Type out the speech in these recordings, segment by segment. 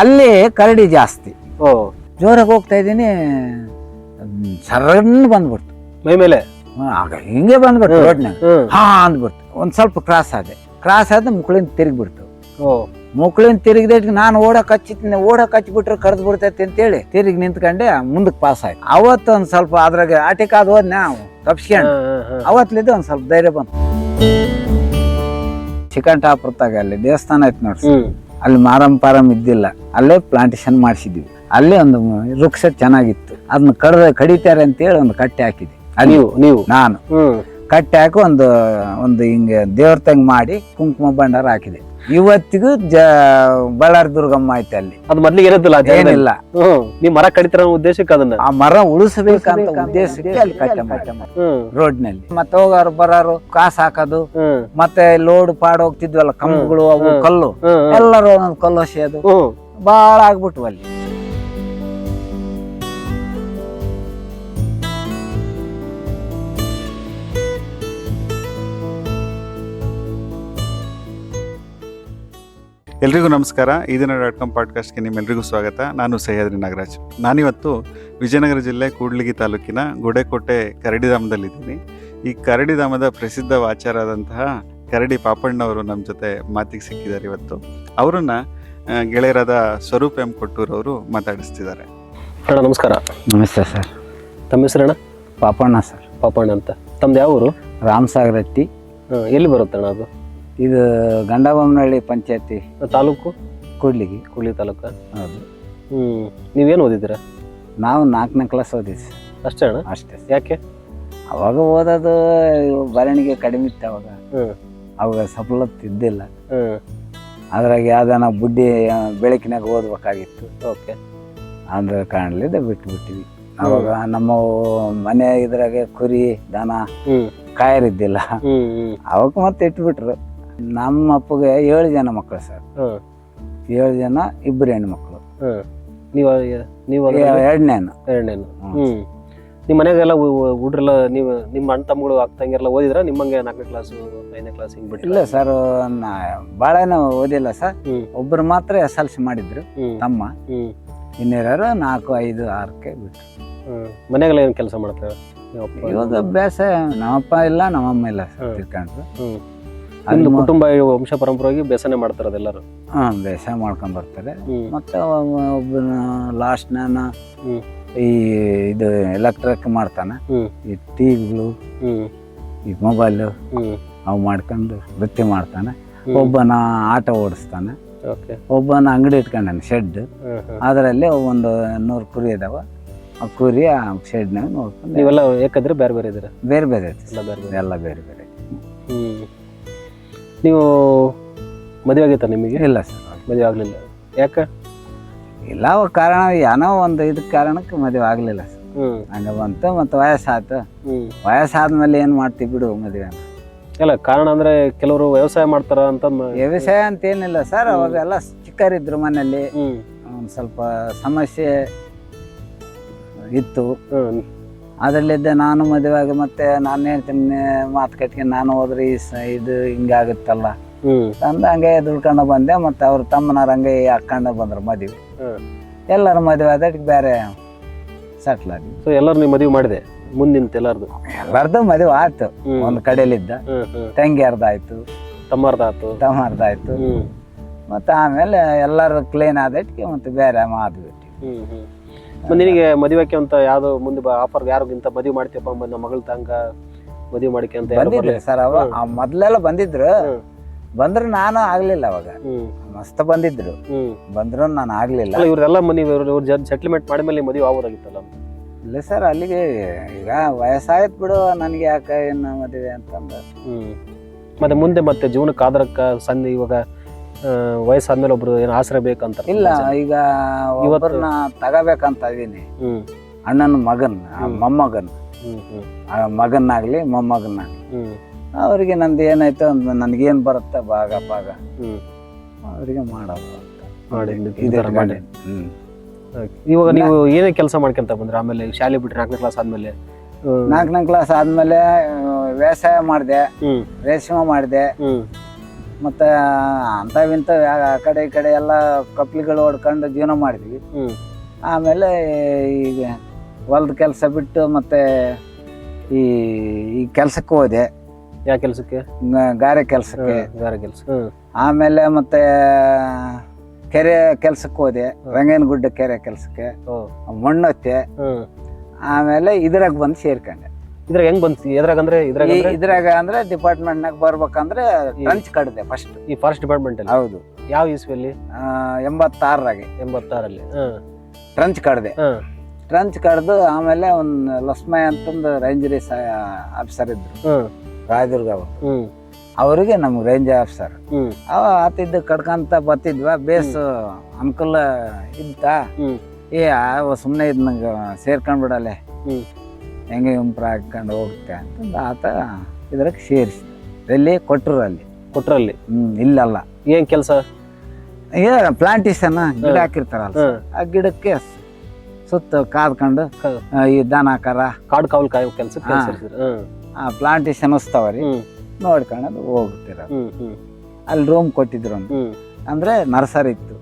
ಅಲ್ಲಿ ಕರಡಿ ಜಾಸ್ತಿ. ಓ ಜೋರಾಗಿ ಹೋಗ್ತಾ ಇದ್ದೀನಿ, ಸರನ್ ಬಂದ್ಬಿಡ್ತು ಮೈ ಮೇಲೆ. ಆಗ ಹಿಂಗೆ ಬಂದ್ಬಿಡ್ತು ರೋಡ್ನಾಗ. ಹಾ ಅಂದ್ಬಿಡ್ತು. ಒಂದ್ ಸ್ವಲ್ಪ ಕ್ರಾಸ್ ಆದ ಮುಕ್ಳಿಂದ ತಿರುಗಿಬಿಡ್ತು. ಮುಕ್ಳಿಂದ ತಿರುಗಿದ ನಾನು ಓಡಕ್ ಹಚ್ಚಿಬಿಟ್ರೆ ಕಡ್ದು ಬಿಡ್ತೈತಿ ಅಂತೇಳಿ ತಿರುಗಿ ನಿಂತ್ಕೊಂಡೆ ಮುಂದಕ್ಕೆ ಪಾಸ್ ಆಯ್ತು. ಅವತ್ತು ಒಂದ್ ಸ್ವಲ್ಪ ಅದ್ರಾಗ ಆಟಿಕಾದ್ ಹೋದ್ ನಾವು ತಪ್ಸ್ಕೊಂಡು ಅವತ್ಲಿದ್ದು ಒಂದ್ ಸ್ವಲ್ಪ ಧೈರ್ಯ ಬಂತು. ಚಿಕನ್ ಟಾಪುರ್ತಾಗ ಅಲ್ಲಿ ದೇವಸ್ಥಾನ ಐತಿ ನೋಡ್ರಿ, ಅಲ್ಲಿ ಮಾರಂ ಇದ್ದಿಲ್ಲ, ಅಲ್ಲೇ ಪ್ಲಾಂಟೇಶನ್ ಮಾಡಿಸಿದ್ವಿ. ಅಲ್ಲೇ ಒಂದು ವೃಕ್ಷ ಚೆನ್ನಾಗಿತ್ತು, ಅದನ್ನ ಕಡಿತಾರೆ ಅಂತೇಳಿ ಒಂದು ಕಟ್ಟೆ ಹಾಕಿದ್ವಿ. ನೀವು ನಾನು ಕಟ್ಟೆ ಹಾಕಿ ಒಂದು ಹಿಂಗೆ ದೇವ್ರ ತಂಗ್ ಮಾಡಿ ಕುಂಕುಮ ಭಂಡಾರ ಹಾಕಿದೆ. ಇವತ್ತಿಗೂ ಬಳ್ಳಾರಿ ದುರ್ಗಮ್ಮ ಐತೆ ಅಲ್ಲಿ. ಅದು ಮೊದ್ಲಿಗೆ ಇರೋದಿಲ್ಲ, ಏನಿಲ್ಲ. ನೀವು ಮರ ಕಡಿತಿರೋ ಉದ್ದೇಶಕ್ಕೆ ಅದನ್ನ ಆ ಮರ ಉಳಿಸಬೇಕಂತ ಉದ್ದೇಶಕ್ಕೆ ಅಲ್ಲಿ ಕಟ್ಟೆ ರೋಡ್ ನಲ್ಲಿ. ಮತ್ತೆ ಹೋಗೋರು ಬರೋರು ಕಾಸು ಹಾಕೋದು, ಮತ್ತೆ ಲೋಡ್ ಪಾಡ್ ಹೋಗ್ತಿದ್ವಲ್ಲ ಕಂಬಗಳು, ಅವು ಕಲ್ಲು ಎಲ್ಲರೂ ಒಂದೊಂದು ಕಲ್ಲು ಹೊಸೆಯೋದು ಬಾಳ ಆಗ್ಬಿಟ್ವು ಅಲ್ಲಿ. ಎಲ್ರಿಗೂ ನಮಸ್ಕಾರ. ಈದಿನ.com ಪಾಡ್ಕಾಸ್ಟ್ಗೆ ನಿಮ್ಮೆಲ್ಲರಿಗೂ ಸ್ವಾಗತ. ನಾನು ಸಹ್ಯಾದ್ರಿ ನಾಗರಾಜ್. ನಾನಿವತ್ತು ವಿಜಯನಗರ ಜಿಲ್ಲೆ ಕೂಡ್ಲಿಗಿ ತಾಲೂಕಿನ ಗೋಡೆಕೋಟೆ ಕರಡಿಧಾಮದಲ್ಲಿದ್ದೀನಿ. ಈ ಕರಡಿಧಾಮದ ಪ್ರಸಿದ್ಧ ಆಚಾರದಂತಹ ಕರಡಿ ಪಾಪಣ್ಣವರು ನಮ್ಮ ಜೊತೆ ಮಾತಿಗೆ ಸಿಕ್ಕಿದ್ದಾರೆ. ಇವತ್ತು ಅವರನ್ನ ಗೆಳೆಯರಾದ ಸ್ವರೂಪ್ ಎಂ ಕೊಟ್ಟೂರ್ ಅವರು ಮಾತಾಡಿಸ್ತಿದ್ದಾರೆ. ಅಣ್ಣ ನಮಸ್ಕಾರ. ನಮಸ್ತೆ ಸರ್. ತಮ್ಮ ಹೆಸರಣ್ಣ? ಪಾಪಣ್ಣ ಸರ್. ಪಾಪಣ್ಣ ಅಂತ. ತಮ್ದು ಯಾವ ಊರು? ರಾಮಸಾಗರಟ್ಟಿ. ಎಲ್ಲಿ ಬರುತ್ತೆ ಅಣ್ಣ ಅದು? ಇದು ಗಂಡಬೊಮ್ಮನಹಳ್ಳಿ ಪಂಚಾಯತಿ ತಾಲೂಕು ಕೂಡ್ಲಿಗಿ ತಾಲೂಕ. ಹೌದು. ನೀವೇನು ಓದಿದ್ದೀರಾ? ನಾವು 4ನೇ ಕ್ಲಾಸ್ ಓದಿದ್ವಿ. ಅಷ್ಟೇ ಅಣ್ಣ? ಅಷ್ಟೇ. ಯಾಕೆ? ಅವಾಗ ಓದೋದು ಬರವಣಿಗೆ ಕಡಿಮೆ ಇತ್ತು. ಅವಾಗ ಸಫಲತೆ ಇದ್ದಿಲ್ಲ. ಅದ್ರಾಗ ಯಾವ್ದಾನ ಬುಡ್ಡಿ ಬೆಳಕಿನಾಗ ಓದ್ಬೇಕಾಗಿತ್ತು. ಓಕೆ. ಅದ್ರ ಕಾರಣಲಿಂದ ಬಿಟ್ಬಿಟ್ಟಿವಿ. ಅವಾಗ ನಮ್ಮ ಮನೆ ಇದ್ರಾಗೆ ಕುರಿ ದನ ಕಾಯರಿದ್ದಿಲ್ಲ. ಅವಾಗ ಮತ್ತೆ ಇಟ್ಬಿಟ್ರು. ನಮ್ಮ ಅಪ್ಪಗೆ 7 ಜನ ಮಕ್ಕಳು ಸರ್. 7 ಜನ, 2 ಹೆಣ್ಣು ಮಕ್ಕಳು. ಎರಡನೇನು. ನಿಮ್ಮ ಮನೆಗೆಲ್ಲ ಹುಡ್ರೆಲ್ಲ ನೀವು ನಿಮ್ಮ ಅಣ್ಣ ತಮ್ಮಗಳು ಅಕ್ಕಂಗೆಲ್ಲ ಓದಿದ್ರ? ನಿಮ್ಮಂಗೆ 4ನೇ ಕ್ಲಾಸ್ 5ನೇ ಕ್ಲಾಸ್ ಹಿಂಗ್ ಬಿಟ್ಟು? ಇಲ್ಲ ಸರ್, ಬಾಳೇನು ಓದಿಲ್ಲ ಸರ್. ಒಬ್ರು ಮಾತ್ರ SLC ಮಾಡಿದ್ರು ತಮ್ಮ. ಇನ್ನೇರಾರು 4, 5, 6ಕ್ಕೆ ಬಿಟ್ರು. ಮನೆಗೆಲ್ಲ ಏನ್ ಕೆಲಸ ಮಾಡ್ತಾರೆ? ಇವಾಗ ಅಭ್ಯಾಸ ನಮ್ಮಪ್ಪ ಇಲ್ಲ, ನಮ್ಮಮ್ಮ ಇಲ್ಲ ಸರ್, ತಿಳ್ಕೊಂಡ್ರು. ಅಲ್ಲಿ ಕುಟುಂಬ ವಂಶ ಪರಂಪರೆಯಾಗಿ ಬೇಸನೆ ಮಾಡ್ತಾರೆ ಅದೆಲ್ಲರೂ. ಬೇಸಾಯ ಮಾಡ್ಕೊಂಡ್ ಬರ್ತಾರೆ. ಮತ್ತೆ ಒಬ್ಬನ ಲಾಸ್ಟ್ ನಾನು ಈ ಇದು ಎಲೆಕ್ಟ್ರಿಕ್ ಮಾಡ್ತಾನೆ, ಈ ಟಿವಿಗಳು, ಈ ಮೊಬೈಲು ಅವು ಮಾಡ್ಕೊಂಡು ವೃತ್ತಿ ಮಾಡ್ತಾನೆ. ಒಬ್ಬನ ಆಟೋ ಓಡಿಸ್ತಾನೆ, ಒಬ್ಬನ ಅಂಗಡಿ ಇಟ್ಕೊಂಡಾನೆ ಶೆಡ್. ಅದರಲ್ಲಿ ಒಂದು 100 ಕುರಿ ಇದಾವ. ಆ ಕುರಿ ಆ ಶೆಡ್ನಾಗ ನೋಡ್ಕೊಂಡು. ನೀವೆಲ್ಲ ಏಕಂದ್ರೆ ಬೇರೆ ಬೇರೆ ಇದ್ದೀರಾ? ಬೇರೆ ಬೇರೆ ಎಲ್ಲ ಬೇರೆ ಬೇರೆ. ನೀವು ಮದುವೆ ಆಗೈತಾ ನಿಮಗೆ? ಇಲ್ಲ ಸರ್, ಮದುವೆ ಆಗ್ಲಿಲ್ಲ. ಯಾಕೆ? ಇಲ್ಲ, ಕಾರಣ ಏನೋ ಒಂದು ಇದಕ್ಕೆ ಕಾರಣಕ್ಕೆ ಮದುವೆ ಆಗ್ಲಿಲ್ಲ ಸರ್. ಹಂಗ ಬಂತು. ಮತ್ತೆ ವಯಸ್ಸಾಯ್ತು. ವಯಸ್ಸಾದ್ಮೇಲೆ ಏನ್ ಮಾಡ್ತೀವಿ ಬಿಡು ಮದುವೆ. ಇಲ್ಲ, ಕಾರಣ ಅಂದ್ರೆ ಕೆಲವರು ವ್ಯವಸಾಯ ಮಾಡ್ತಾರ ಅಂತ. ವ್ಯವಸಾಯ ಅಂತ ಏನಿಲ್ಲ ಸರ್, ಅವಾಗೆಲ್ಲ ಚಿಕ್ಕರಿದ್ರು ಮನೇಲಿ. ಒಂದ್ ಸ್ವಲ್ಪ ಸಮಸ್ಯೆ ಇತ್ತು. ಅದ್ರಲ್ಲಿದ್ದೆ ನಾನು ಮದುವೆ ಆಗಿ ಮತ್ತೆ ನಾನು ಹೇಳ್ತೀನಿ ಮಾತು ಕಟ್ಕೊಂಡು ನಾನು ಹೋದ್ರೆ ಇದು ಹಿಂಗಾಗುತ್ತಲ್ಲ ಅಂದ ಹಂಗೆ ದುಡ್ಕೊಂಡು ಬಂದೆ. ಮತ್ತೆ ಅವ್ರ ತಮ್ಮನವ್ರ ಹಂಗೆ ಹಾಕೊಂಡು ಬಂದ್ರು ಮದುವೆ. ಎಲ್ಲರೂ ಮದುವೆ ಆದಕ್ಕೆ ಬೇರೆ ಸೆಟ್ಲ್ ಆದ್ವಿ. ಸೊ ಎಲ್ಲರೂ ನೀವು ಮದುವೆ ಮಾಡಿದೆ ಮುಂದಿನ? ಎಲ್ಲಾರ್ದು ಮದುವೆ ಆಯ್ತು. ಒಂದ್ ಕಡೆಯಲ್ಲಿದ್ದ ತಂಗಿಯರ್ದಾಯ್ತು, ತಮ್ಮರ್ದಾಯ್ತು. ಮತ್ತೆ ಆಮೇಲೆ ಎಲ್ಲರೂ ಕ್ಲೀನ್ ಆದಕ್ಕೆ ಮತ್ತೆ ಬೇರೆ ಮಾದ್ವಿ. ನಿನಗೆ ಮದುವೆಕ್ಕೆ ಅಂತ ಯಾವ್ದು ಮುಂದೆ ಆಫರ್ ಯಾರಿಗಿಂತ ಮದುವೆ ಮಾಡ್ತೀಯಪ್ಪ ನಮ್ಮ ಮಗಳ ತಂಗ ಮದುವೆ ಮಾಡಿಕೆ ಅಂತ ಬಂದಿದ್ರು ಸರ್. ಅವ ಮೊದ್ಲೆಲ್ಲ ಬಂದಿದ್ರು. ಬಂದ್ರು ನಾನು ಆಗ್ಲಿಲ್ಲ. ಅವಾಗ ಮಸ್ತ್ ಬಂದಿದ್ರು, ಬಂದ್ರು ನಾನು ಆಗ್ಲಿಲ್ಲ. ಇವ್ರೆಲ್ಲ ಸೆಟ್ಲ್ಮೆಂಟ್ ಮಾಡಿದ್ಮೇಲೆ ಮದುವೆ ಆಗೋದಾಗಿತ್ತಲ್ಲ? ಇಲ್ಲ ಸರ್, ಅಲ್ಲಿಗೆ ಈಗ ವಯಸ್ಸಾಯ್ತು ಬಿಡು, ನನ್ಗೆ ಯಾಕೆ ಏನು ಮದುವೆ ಅಂತಂದ. ಮತ್ತೆ ಮುಂದೆ ಮತ್ತೆ ಜೀವನಕ್ಕೆ ಆಧಾರಕ್ಕ ಸಣ್ಣ ಇವಾಗ ವಯಸ್ಸಾದ್ಮೇಲೆ ಒಬ್ರು ಏನು ಆಸರೆ ಬೇಕಂತ? ಇಲ್ಲ, ಈಗ ಒಬ್ಬರನ್ನ ತಗೋಬೇಕಂತ ಇದೀನಿ. ಅಣ್ಣನ ಮಗನ್, ಮೊಮ್ಮಗನ್, ಮಗನಾಗ್ಲಿ ಮೊಮ್ಮಗನಾಗ್ಲಿ ಅವ್ರಿಗೆ ನಂದು ಏನಾಯ್ತು ಅಂತ ನನ್ಗೇನ್ ಬರುತ್ತೆ ಭಾಗ ಅವ್ರಿಗೆ ಮಾಡೋದು ಅಂತ. ಇವಾಗ ನೀವು ಏನೇ ಕೆಲಸ ಮಾಡ್ಕೊಂತ ಬಂದ್ರೆ ಆಮೇಲೆ ಶಾಲೆ ಬಿಟ್ರೆ 4ನೇ ಕ್ಲಾಸ್ ಆದ್ಮೇಲೆ? 4ನೇ ಕ್ಲಾಸ್ ಆದ್ಮೇಲೆ ವ್ಯವಸಾಯ ಮಾಡಿದೆ, ರೇಷ್ಮೆ ಮಾಡಿದೆ. ಮತ್ತೆ ಅಂಥವಿಂತ ಆ ಕಡೆ ಈ ಕಡೆ ಎಲ್ಲ ಕಪ್ಲಿಗಳು ಹೊಡ್ಕೊಂಡು ಜೀವನ ಮಾಡಿದ್ವಿ. ಆಮೇಲೆ ಈಗ ಹೊಲದ ಕೆಲಸ ಬಿಟ್ಟು ಮತ್ತೆ ಈ ಕೆಲ್ಸಕ್ಕೆ ಹೋದೆ. ಯಾವ ಕೆಲ್ಸಕ್ಕೆ? ಗಾರೆ ಕೆಲ್ಸಕ್ಕೆ. ಗಾರೆ ಕೆಲ್ಸ. ಆಮೇಲೆ ಮತ್ತೆ ಕೆರೆ ಕೆಲ್ಸಕ್ಕೆ ಹೋದೆ, ರಂಗನಗುಡ್ಡ ಕೆರೆ ಕೆಲ್ಸಕ್ಕೆ ಮಣ್ಣೊತ್ತೆ. ಆಮೇಲೆ ಇದ್ರಾಗ ಬಂದು ಸೇರ್ಕೊಂಡೆ. ಇದ್ರಾಗ ಹೆಂಗ್ ಬಂತು? ಎದ್ರಾಗ ಅಂದ್ರೆ ಇದ್ರಾಗ ಅಂದ್ರೆ ಡಿಪಾರ್ಟ್ಮೆಂಟ್ನಾಗ ಬರ್ಬೇಕಂದ್ರೆ ಟ್ರಂಚ್ ಕಡ್ದೆ ಫಸ್ಟ್. ಈ ಫಾರೆಸ್ಟ್ ಡಿಪಾರ್ಟ್ಮೆಂಟ್ ಅಲ್ಲಿ? ಹೌದು. ಯಾವ ಇಸ್ವಿಯಲ್ಲಿ? 86ರಾಗೆ. 86ರಲ್ಲಿ ಟ್ರಂಚ್ ಕಡ್ದೆ. ಟ್ರಂಚ್ ಕಡ್ದು ಆಮೇಲೆ ಒಂದು ಲಸ್ಮಯ್ಯ ಅಂತಂದು ರೇಂಜರಿ ಆಫೀಸರ್ ಇದ್ರು, ರಾಯದುರ್ಗ ಅವರು. ಅವರಿಗೆ ನಮ್ಗೆ ರೇಂಜ್ ಆಫೀಸರ್ ಆತಿದ್ದು ಕಡ್ಕಂತ ಬರ್ತಿದ್ವ. ಬೇಸ್ ಅನುಕೂಲ ಇದ್ದ. ಸುಮ್ಮನೆ ಇದ್ ನಂಗೆ ಸೇರ್ಕೊಂಡ್ಬಿಡಲೆ, ಹೆಂಗೆ ಇಂಪ್ರೂವ್ ಹಾಕೊಂಡು ಹೋಗುತ್ತೆ ಅಂತಂದು ಆತ ಇದ್ರಾಗ ಸೇರಿಸಿ ಎಲ್ಲಿ ಕೊಟ್ರಲ್ಲಿ. ಇಲ್ಲಲ್ಲ. ಏನ್ ಕೆಲಸ? ಪ್ಲಾಂಟೇಶನ್ ಗಿಡ ಹಾಕಿರ್ತಾರಲ್ಲ, ಆ ಗಿಡಕ್ಕೆ ಸುತ್ತ ಕಾದ್ಕೊಂಡು ಈ ದನ ಕರ ಕಾಡು ಕಾವಲ್ ಕಾಯೋ ಕೆಲಸ. ಆ ಪ್ಲಾಂಟೇಶನ್ ಉಸ್ತಾವ್ರಿ ನೋಡ್ಕೊಂಡು ಹೋಗ್ತೀರ. ಅಲ್ಲಿ ರೂಮ್ ಕೊಟ್ಟಿದ್ರು ಒಂದು, ಅಂದ್ರೆ ನರ್ಸರಿ ಇತ್ತು.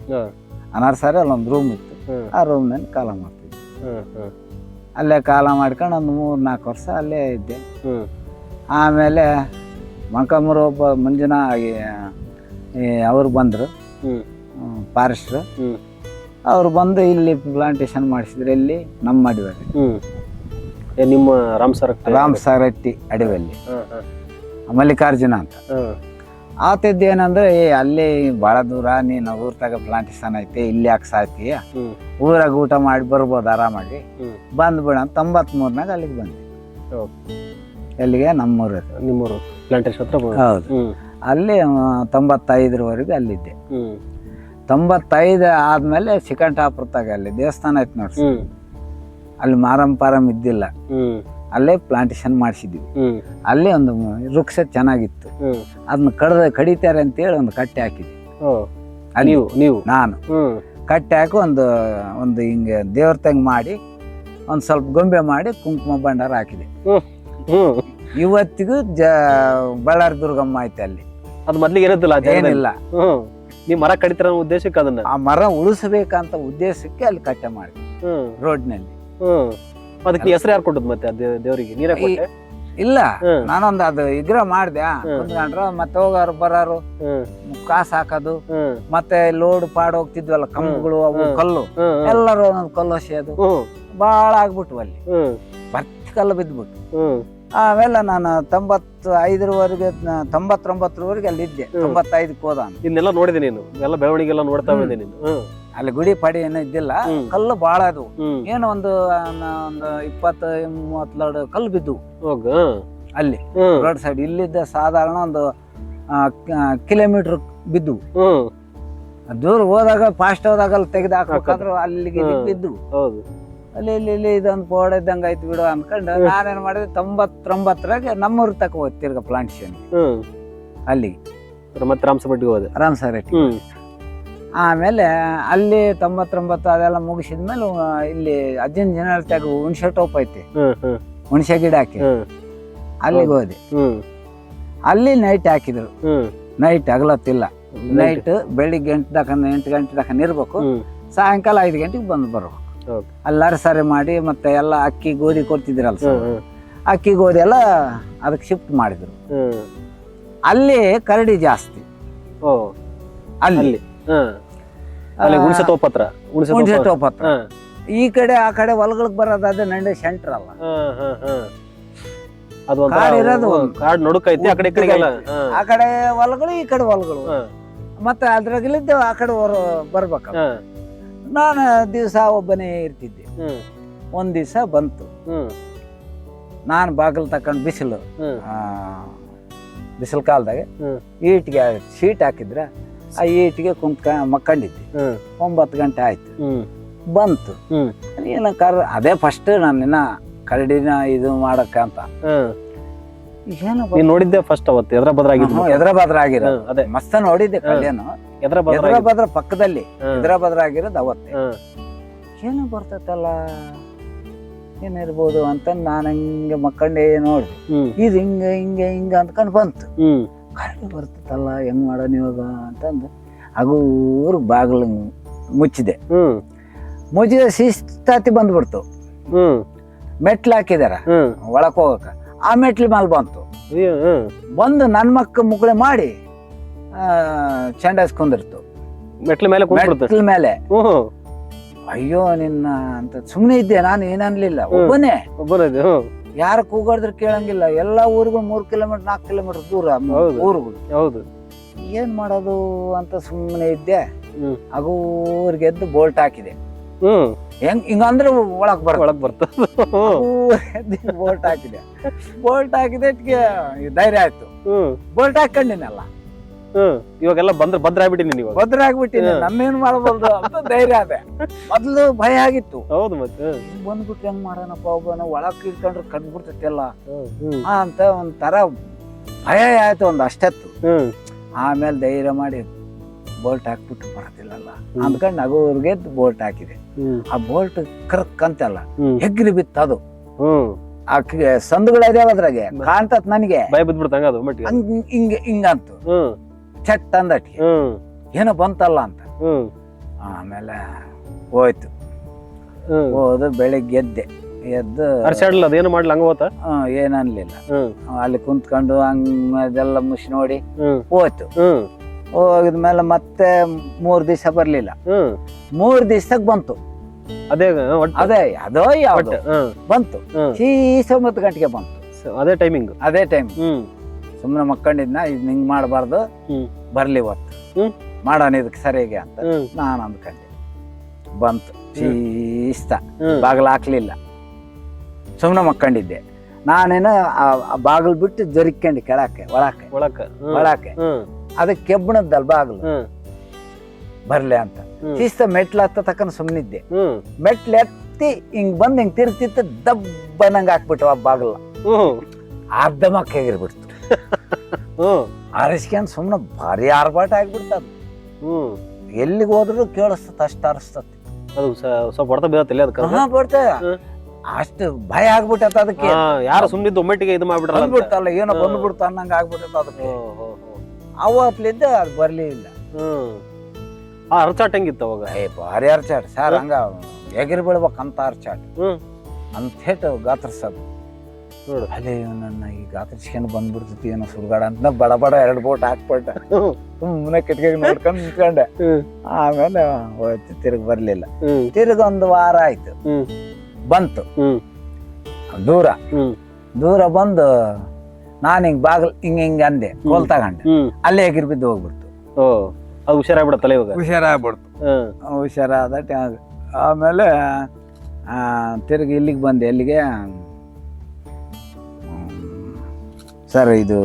ಆ ನರ್ಸರಿ ಅಲ್ಲಿ ಒಂದು ರೂಮ್ ಇತ್ತು. ಆ ರೂಮ್ನಲ್ಲಿ ಕಾಲ ಮಾಡ್ತಿದ್ವಿ. ಅಲ್ಲೇ ಕಾಲ ಮಾಡ್ಕೊಂಡು ಒಂದು 3-4 ವರ್ಷ ಅಲ್ಲೇ ಇದ್ದೆ. ಆಮೇಲೆ ಮೊಳಕಾಲ್ಮೂರು ಒಬ್ಬ ಮಂಜುನಾ ಅವ್ರು ಬಂದರು, ಫಾರೆಸ್ಟ್ರು. ಅವ್ರು ಬಂದು ಇಲ್ಲಿ ಪ್ಲಾಂಟೇಶನ್ ಮಾಡಿಸಿದ್ರು. ಇಲ್ಲಿ ನಮ್ಮ ಅಡಿವಲ್ಲಿ, ನಿಮ್ಮ ರಾಮ್ ಸಾರಟ್ಟಿ ಅಡಿವಲ್ಲಿ ಮಲ್ಲಿಕಾರ್ಜುನ ಅಂತ. ಆತದ್ದು ಏನಂದ್ರೆ ಅಲ್ಲಿ ಭಾಳ ದೂರ, ನೀನು ಊರ್ ತಗ ಪ್ಲಾಂಟೇಶನ್ ಐತೆ, ಇಲ್ಲಿ ಯಾಕೆ ಸಾಯ್ತೀಯ, ಊರಾಗ ಊಟ ಮಾಡಿ ಬರ್ಬೋದು ಆರಾಮಾಗಿ, ಬಂದ್ಬಿಡ. 93ನಾಗ ಅಲ್ಲಿಗೆ ಬಂದೆ. ಎಲ್ಲಿಗೆ? ನಮ್ಮೂರು. ನಿಮ್ಮೂರು ಪ್ಲಾಂಟೇಶನ್ ಹತ್ರ? ಹೌದು. ಅಲ್ಲಿ 95ರವರೆಗೂ ಅಲ್ಲಿದ್ದೆ. 95 ಆದ್ಮೇಲೆ ಚಿಕಂಟಾಪುರದಾಗ ಅಲ್ಲಿ ದೇವಸ್ಥಾನ ಐತೆ ನೋಡಿ, ಅಲ್ಲಿ ಮಾರಂ ಇದ್ದಿಲ್ಲ, ಅಲ್ಲೇ ಪ್ಲಾಂಟೇಶನ್ ಮಾಡಿಸಿದ್ವಿ. ಅಲ್ಲಿ ಒಂದು ವೃಕ್ಷ ಚೆನ್ನಾಗಿತ್ತು, ಅದನ್ನ ಕಡಿತಾರೆ ಅಂತೇಳಿ ಒಂದು ಕಟ್ಟೆ ಹಾಕಿದ್ವಿ. ನಾನು ಕಟ್ಟೆ ಹಾಕಿ ಒಂದು ಹಿಂಗೆ ದೇವ್ರ ತಂಗ್ ಮಾಡಿ ಒಂದು ಸ್ವಲ್ಪ ಗೊಂಬೆ ಮಾಡಿ ಕುಂಕುಮ ಭಂಡಾರ ಹಾಕಿದೆ. ಇವತ್ತಿಗೂ ಬಳ್ಳಾರಿ ದುರ್ಗಮ್ಮ ಐತೆ ಅಲ್ಲಿ. ಅದು ಮೊದ್ಲಿಗೆ ಇರೋದಿಲ್ಲ, ಏನಿಲ್ಲ. ನೀವು ಮರ ಕಡಿತಾರ ಉದ್ದೇಶಕ್ಕೆ ಅದನ್ನ, ಆ ಮರ ಉಳಿಸಬೇಕಂತ ಉದ್ದೇಶಕ್ಕೆ ಅಲ್ಲಿ ಕಟ್ಟೆ ಮಾಡಿ ರೋಡ್ನಲ್ಲಿ. ಅದಕ್ಕೆ ಹೆಸರು ಯಾರು ಕೊಟ್ಟದ್ ಮತ್ತೆ ದೇವರಿಗೆ? ನೀರೇ ಕೊಟ್ಟೆ? ಇಲ್ಲ, ನಾನೊಂದು ಅದು ವಿಗ್ರಹ ಮಾಡ್ದೆ. ಕುಂತ್ಕೊಂಡ್ರ ಮತ್ತೆ ಹೋಗಾರು ಬರಾರು ಕಾಸು ಹಾಕೋದು, ಮತ್ತೆ ಲೋಡ್ ಪಾಡ್ ಹೋಗ್ತಿದ್ವಲ್ಲ ಕಂಬಗಳು, ಅವು ಕಲ್ಲು ಎಲ್ಲರೂ ಒಂದೊಂದು ಕಲ್ಲು ಹಸಿಯೋದು ಬಾಳ ಆಗ್ಬಿಟ್ವು ಅಲ್ಲಿ. ಬರ್ತಿ ಕಲ್ಲು ಬಿದ್ಬಿಟ್ಟು ಆಮೇಲೆ ನಾನು 95ರವರೆಗೆ 99ರವರೆಗೆ ಅಲ್ಲಿ ಇದ್ದೆ. 95ಕ್ಕೆ ಹೋದ. ಇದನ್ನೆಲ್ಲ ನೋಡಿದೆ ನೀನು? ಎಲ್ಲ ಬೆಳವಣಿಗೆ ಎಲ್ಲ ನೋಡ್ತಾ ಬಂದೆ ನೀನು? ಅಲ್ಲಿ ಗುಡಿ ಪಡಿ ಏನೂ ಇದ್ದಿಲ್ಲ, ಕಲ್ಲು ಬಾಳ ಅದು. ಏನು ಒಂದು 20-30 ಲೋಡ್ ಕಲ್ಲು ಬಿದ್ದು ಅಲ್ಲಿ ರೋಡ್ ಸೈಡ್. ಇಲ್ಲಿದ್ದ ಸಾಧಾರಣ ಒಂದು ಕಿಲೋಮೀಟರ್ ಬಿದ್ದು. ದೂರ ಹೋದಾಗ ಫಾಸ್ಟ್ ಹೋದಾಗ ಅಲ್ಲಿ ತೆಗೆದು ಹಾಕ್ಬೇಕಾದ್ರು ಅಲ್ಲಿಗೆ ಬಿದ್ದು. ಅಲ್ಲಿ ಇಲ್ಲಿ ಇದೊಂದು ಪೋಡ ಇದ್ದಂಗೆ ಆಯ್ತು ಬಿಡು ಅನ್ಕೊಂಡು ನಾನೇನ್ ಮಾಡಿದೆ 99ರಾಗೆ ನಮ್ಮೂರ್ ತಕ ಹೋದ್ ತಿರ್ಗ ಪ್ಲಾಂಟೇಶನ್ ಅಲ್ಲಿಗೆ. ಮತ್ತೆ ರಾಮಸರಟ್ಟಿ ಹೋದೆ? ರಾಮಸರಟ್ಟಿ. ಆಮೇಲೆ ಅಲ್ಲಿ 99 ಅದೆಲ್ಲ ಮುಗಿಸಿದ್ಮೇಲೆ ಇಲ್ಲಿ ಅಜ್ಜನ ಜನತೆಗ ಹುಣಸೆ ಟೋಪ್ ಐತಿ, ಹುಣಸೆ ಗಿಡ ಹಾಕಿ ಅಲ್ಲಿಗೆ ಹೋದೆ. ಅಲ್ಲಿ ನೈಟ್ ಹಾಕಿದ್ರು. ನೈಟ್ ಹಗಲತ್ತಿಲ್ಲ, ನೈಟ್ ಬೆಳಿಗ್ಗೆ 8 ಗಂಟೆ ತನಕ ಇರ್ಬೇಕು, ಸಾಯಂಕಾಲ 5 ಗಂಟೆಗೆ ಬಂದು ಬರ್ಬೇಕು. ಅಲ್ಲಿ ನರ್ಸರಿ ಮಾಡಿ ಮತ್ತೆ ಎಲ್ಲ ಅಕ್ಕಿ ಗೋಧಿ ಕೊಡ್ತಿದ್ರಲ್ಲ, ಅಕ್ಕಿ ಗೋಧಿ ಎಲ್ಲ ಅದಕ್ಕೆ ಶಿಫ್ಟ್ ಮಾಡಿದ್ರು. ಅಲ್ಲಿ ಕರಡಿ ಜಾಸ್ತಿ. ಅಲ್ಲಿ ಹುಣಸೆ ತೋಪ್ ಹತ್ರ. ಈ ಕಡೆ ಆ ಕಡೆ ಹೊಲಗಳಿಗೆ ಬರೋದಾದ್ರೆ ನಂಡೆ ಸೆಂಟ್ರ್ ಅಲ್ಲ, ಕಾಡ್ ನಡುಕೈತಿ. ಆ ಕಡೆ ಹೊಲಗಳು ಈ ಕಡೆ ಹೊಲಗಳು, ಮತ್ತೆ ಅದ್ರಾಗಲಿದ್ದ ಆ ಕಡೆ ಬರ್ಬೇಕಲ್ಲ. ನಾನು ದಿವಸ ಒಬ್ಬನೇ ಇರ್ತಿದ್ದೆ. ಒಂದ್ ದಿವಸ ಬಂತು, ನಾನು ಬಾಗಿಲು ತಕೊಂಡ್ ಬಿಸಿಲು ಕಾಲದಾಗ ಈಟಿಗೆ ಶೀಟ್ ಹಾಕಿದ್ರ, ಆ ಈಟಿಗೆ ಮಕ್ಕಂಡಿದ್ದೆ. 9 ಗಂಟೆ ಆಯ್ತು, ಬಂತು. ಏನ ಅದೇ ಫಸ್ಟ್ ನಾನು ಕರಡಿನ ಇದು ಮಾಡಕ್ಕ ಅಂತ ನೋಡಿದ್ದೆ ಫಸ್ಟ್. ಅವತ್ತು ಎದ್ರ ಬದ್ರ ಆಗಿರೋ ಮಸ್ತ ನೋಡಿದ್ದೆ. ಕಲ್ಯಾಣ ಎದ್ರ ಬದ್ರ ಪಕ್ಕದಲ್ಲಿ ಎದ್ರ ಬದ್ರ ಆಗಿರೋದು ಅವತ್ತೆ. ಏನೋ ಬರ್ತೈತಲ್ಲ, ಏನಿರ್ಬೋದು ಅಂತ ನಾನು ಹಂಗೆ ಮಕ್ಕಂಡೇ ನೋಡಿದೆ. ಇದು ಹಿಂಗ ಅಂದ್ಕೊಂಡು ಬಂತು. ಕರಡಿ ಬರ್ತದಲ್ಲ ಹೆಂಗ್ ಮಾಡೋಣ ಇವಾಗ ಅಂತಂದು ಹಗೂರು ಬಾಗಿಲು ಮುಚ್ಚಿದೆ. ಮುಚ್ಚಿದ ಶಿಸ್ತಾತಿ ಬಂದ್ಬಿಡ್ತು. ಮೆಟ್ಲು ಹಾಕಿದಾರ ಒಳಕ್ ಹೋಗಕ, ಆ ಮೆಟ್ಲಿ ಮೇಲೆ ಬಂತು. ಬಂದು ನನ್ನ ಮಕ್ಕ ಮುಕ್ಳೆ ಮಾಡಿ ಚಂಡಾಸ್ ಕುಂದಿರ್ತು ಮೆಟ್ಲ ಮೇಲೆ ಮೆಟ್ಲ ಮೇಲೆ. ಅಯ್ಯೋ ನಿನ್ನ ಅಂತ ಸುಮ್ನೆ ಇದ್ದೆ ನಾನು, ಏನನ್ಲಿಲ್ಲ. ಒಬ್ಬನೇ ಯಾರ ಕೂಗಾಡಿದ್ರೆ ಕೇಳಂಗಿಲ್ಲ. ಎಲ್ಲಾ ಊರಿಗೂ 3 ಕಿಲೋಮೀಟರ್ 4 ಕಿಲೋಮೀಟರ್ ದೂರ ಊರುಗಳು. ಹೌದು, ಏನ್ ಮಾಡೋದು ಅಂತ ಸುಮ್ಮನೆ ಇದ್ದೆ. ಊರಿಗೆ ಎದ್ದು ಬೋಲ್ಟ್ ಹಾಕಿದೆ. ಹಿಂಗಂದ್ರೆ ಒಳಗ್ ಬರ್ತದೆ. ಬೋಲ್ಟ್ ಹಾಕಿದೆ. ಬೋಲ್ಟ್ ಹಾಕಿದೆ ಧೈರ್ಯ ಆಯ್ತು. ಬೋಲ್ಟ್ ಹಾಕೊಂಡಿನಲ್ಲ, ಇವಾಗೆಲ್ಲ ಭದ್ರ ಆಗ್ಬಿಟ್ಟಿನಿ. ನೀವು ಭದ್ರ ಆಗ್ಬಿಟ್ಟಿನಿ, ನನ್ನೇನ್ ಮಾಡಬಹುದು ಅಂತ ಧೈರ್ಯ ಅದೇ. ಮೊದ್ಲು ಭಯ ಆಗಿತ್ತು. ಹೌದು, ಮತ್ತೆ ಬಂದ್ಬಿಟ್ಟು ಹೆಂಗ್ ಮಾಡೋಣಪ್ಪ, ಒಬ್ಬನ ಒಳಗ್ ಇಟ್ಕೊಂಡ್ರೆ ಕಂಡ್ಬಿಡ್ತೈತಿಲ್ಲ ಅಂತ ಒಂಥರ ಭಯ ಆಯ್ತು ಒಂದ್ ಅಷ್ಟತ್ತು. ಆಮೇಲೆ ಧೈರ್ಯ ಮಾಡಿ ಬೋಲ್ಟ್ ಹಾಕ್ಬಿಟ್ಟು ಬರೋದಿಲ್ಲಲ್ಲ ಅಂದ್ಕೊಂಡು ನಗುವ್ರಿಗೆ ಬೋಲ್ಟ್ ಹಾಕಿದೆ. ಆ ಬೋಲ್ಟ್ ಕರ್ಕ್ ಅಂತಲ್ಲ ಹೆಗ್ರಿ ಬಿತ್ತು. ಅದು ಆ ಸಂದುಗಳಿದಾವ ಅದ್ರಾಗೆ ಕಾಣ್ತತ್ ನನಗೆ. ಭಯ ಬಿದ್ಬಿಡ್ತಂಗ ಅದು ಹಿಂಗಂತು ಚಟ್ ಅಂದಟ್ಟಿ ಏನೋ ಬಂತಲ್ಲ ಅಂತ. ಆಮೇಲೆ ಹೋಯ್ತು. ಹೋದು ಬೆಳಿಗ್ಗೆ ಎದ್ದು ಅರ್ಸಾಡ್ಲ ಅದೇನು ಮಾಡ್ಲ ಹಂಗ ಹೋತ ಏನನ್ಲಿಲ್ಲ. ಅಲ್ಲಿ ಕುಂತ್ಕೊಂಡು ಹಂಗ ಅದೆಲ್ಲ ಮುಷಿ ನೋಡಿ ಹೋಯ್ತು. ಹೋಗಿದ್ಮೇಲೆ ಮತ್ತೆ 3 ದಿವಸ ಬರ್ಲಿಲ್ಲ. 3 ದಿವಸಕ್ ಬಂತು. ಅದೇ ಅದೋ ಯಾವ್ದು ಬಂತು. 9 ಗಂಟೆಗೆ ಬಂತು. ಅದೇ ಟೈಮಿಂಗ್, ಅದೇ ಟೈಮ್. ಸುಮ್ನೆ ಮಕ್ಕಂಡಿದ್ನ, ಇದ್ ಹಿಂಗ್ ಮಾಡಬಾರ್ದು, ಬರ್ಲಿ ಇವತ್ತು ಮಾಡೋಣ ಇದಕ್ಕೆ ಸರಿಯಾಗಿ ಅಂತ ನಾನು ಅಂದ್ಕೊಂಡೆ. ಬಂತು ಶಿಸ್ತ. ಬಾಗಿಲು ಹಾಕ್ಲಿಲ್ಲ, ಸುಮ್ನೆ ಮಕ್ಕಂಡಿದ್ದೆ. ನಾನೇನು ಆ ಬಾಗಿಲು ಬಿಟ್ಟು ಜರಿಕೊಂಡು ಕೆಳಕ್ಕೆ ಒಳಕ್ಕೆ ಅದಕ್ಕೆ ಕೆಬ್ಬಣದ್ದಲ್ ಬಾಗಿಲು ಬರ್ಲಿ ಅಂತ ಶಿಸ್ತ ಮೆಟ್ಲು ಹತ್ತ ತಕ್ಕನ ಸುಮ್ನಿದ್ದೆ. ಮೆಟ್ಲು ಎತ್ತಿ ಹಿಂಗ್ ಬಂದ್ ಹಿಂಗ್ ತಿರ್ತಿತ್ತು, ದಬ್ಬನಂಗ್ ಹಾಕ್ಬಿಟ್ಟು ಆ ಬಾಗಿಲ ಅರ್ಧ ಮಕ್ಕಾಗಿರ್ಬಿಡ್ತು. ಅರಸ್ಕೊಂಡ್ ಸುಮ್ನೆ ಭಾರಿ ಆರ್ಭಾಟ ಆಗ್ಬಿಡ್ತದ. ಎಲ್ಲಿಗೆ ಹೋದ್ರು ಕೇಳಿಸ್ತತ್, ಅಷ್ಟ ಅರಸ್ತತಿ. ಅದು ಸ್ವಲ್ಪ ಹೊಡೆತ ಬೀಳತ್ತಿಲ್ಲ ಅದಕ್ಕೆ ಬರ್ತದ. ಅಷ್ಟು ಭಯ ಆಗ್ಬಿಟ್ಟತ ಅದಕ್ಕೆ. ಯಾರು ಸುಮ್ನಿದ್ದು ಒಮ್ಮೆಟ್ಟಿಗೆ ಇದು ಮಾಡ್ಬಿಡ್ತಲ್ಲ, ಏನೋ ಬಂದ್ಬಿಡ್ತು ಅನ್ನಂಗ ಆಗ್ಬಿಟ್ಟತ ಅದಕ್ಕೆ. ಅವತ್ಲಿದ್ದ ಅದು ಬರ್ಲಿ ಇಲ್ಲ. ಅರ್ಚಾಟ್ ಹೆಂಗಿತ್ತು ಅವಾಗ? ಭಾರಿ ಅರ್ಚಾಟ್ ಸರ್, ಹಂಗ ಎಗಿರಿ ಬೀಳ್ಬೇಕಂತ ಅರ್ಚಾಟ್ ಅಂತ ಹೇಟ್ ಗಾತ್ರಸದು. ಅಲ್ಲೇ ನನ್ನ ಈ ಗಾತ್ರಸ್ಕೊಂಡು ಬಂದ್ಬಿಡ್ತೈತಿ ಏನೋ ಸುಡ್ಗಾಡ ಅಂತ ಬಡ 2 ಬೋಟ್ ಹಾಕ್ಬಿಟ್ಟ. ಸುಮ್ಮನೆ ಕಿಟಕಿಗೆ ನೋಡ್ಕೊಂಡು ನಿಂತ್ಕೊಂಡೆ. ಆಮೇಲೆ ಹೋಯ್ತು, ತಿರುಗಿ ಬರ್ಲಿಲ್ಲ. ತಿರುಗಿ 1 ವಾರ ಆಯ್ತು, ಬಂತು. ದೂರ ಬಂದು ನಾನು ಹಿಂಗ್ ಬಾಗಿಲು ಹಿಂಗ ಅಂದೆ, ಕೋಲ್ ತಗೊಂಡೆ. ಅಲ್ಲೇ ಎಗಿರ್ ಬಿದ್ದು ಹೋಗ್ಬಿಡ್ತು. ಅದು ಹುಷಾರಾಗ್ಬಿಡತ್ತಲ್ಲ ಇವಾಗ? ಹುಷಾರಾದ. ಆಮೇಲೆ ತಿರುಗಿ ಇಲ್ಲಿಗೆ ಬಂದೆ. ಎಲ್ಲಿಗೆ ಸರ್, ಇದು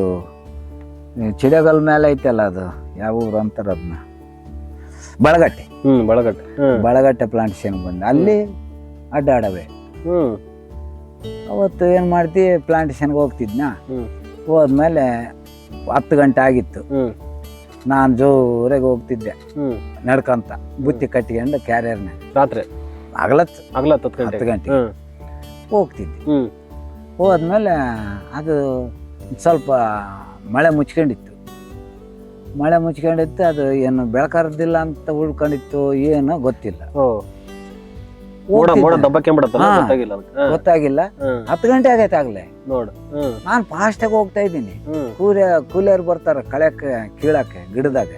ಚಿಡಗಲ್ ಮೇಲೆ ಐತಲ್ಲ, ಅದು ಯಾವ ಊರು ಅಂತಾರ ಅದನ್ನ, ಬಳಗಟ್ಟೆ. ಬಳಗಟ್ಟೆ ಪ್ಲಾಂಟೇಶನ್ ಬಂದೆ. ಅಲ್ಲಿ ಅಡ್ಡಾಡವೆ. ಅವತ್ತು ಏನ್ ಮಾಡ್ತಿ, ಪ್ಲಾಂಟೇಶನ್ಗೆ ಹೋಗ್ತಿದ್ನ. ಹೋದ್ಮೇಲೆ 10 ಗಂಟೆ ಆಗಿತ್ತು. ನಾನ್ ಜೋರಾಗಿ ಹೋಗ್ತಿದ್ದೆ ನಡ್ಕಂತ, ಬುತ್ತಿ ಕಟ್ಟಿಕೊಂಡು ಕ್ಯಾರಿಯರ್ನ. ರಾತ್ರಿ ಹಗಲತ್ತು 10 ಗಂಟೆ ಹೋಗ್ತಿದ್ದೆ. ಹೋದ್ಮೇಲೆ ಅದು ಸ್ವಲ್ಪ ಮಳೆ ಮುಚ್ಕೊಂಡಿತ್ತು. ಅದು ಏನು ಬೆಳಕಾರದಿಲ್ಲ ಅಂತ ಉಳ್ಕೊಂಡಿತ್ತು, ಏನೋ ಗೊತ್ತಿಲ್ಲ. ಗೊತ್ತಾಗಿಲ್ಲ. 10 ಗಂಟೆ ಆಗೈತೆ ಆಗ್ಲೇ. ನಾನ್ ಫಾಸ್ಟ್ ಆಗಿ ಹೋಗ್ತಾ ಇದ್ದೀನಿ. ಕೂಲಿಯರ್ ಬರ್ತಾರ ಕಳೆಯಕ್ಕೆ ಕೀಳಕ್ಕೆ ಗಿಡದಾಗ,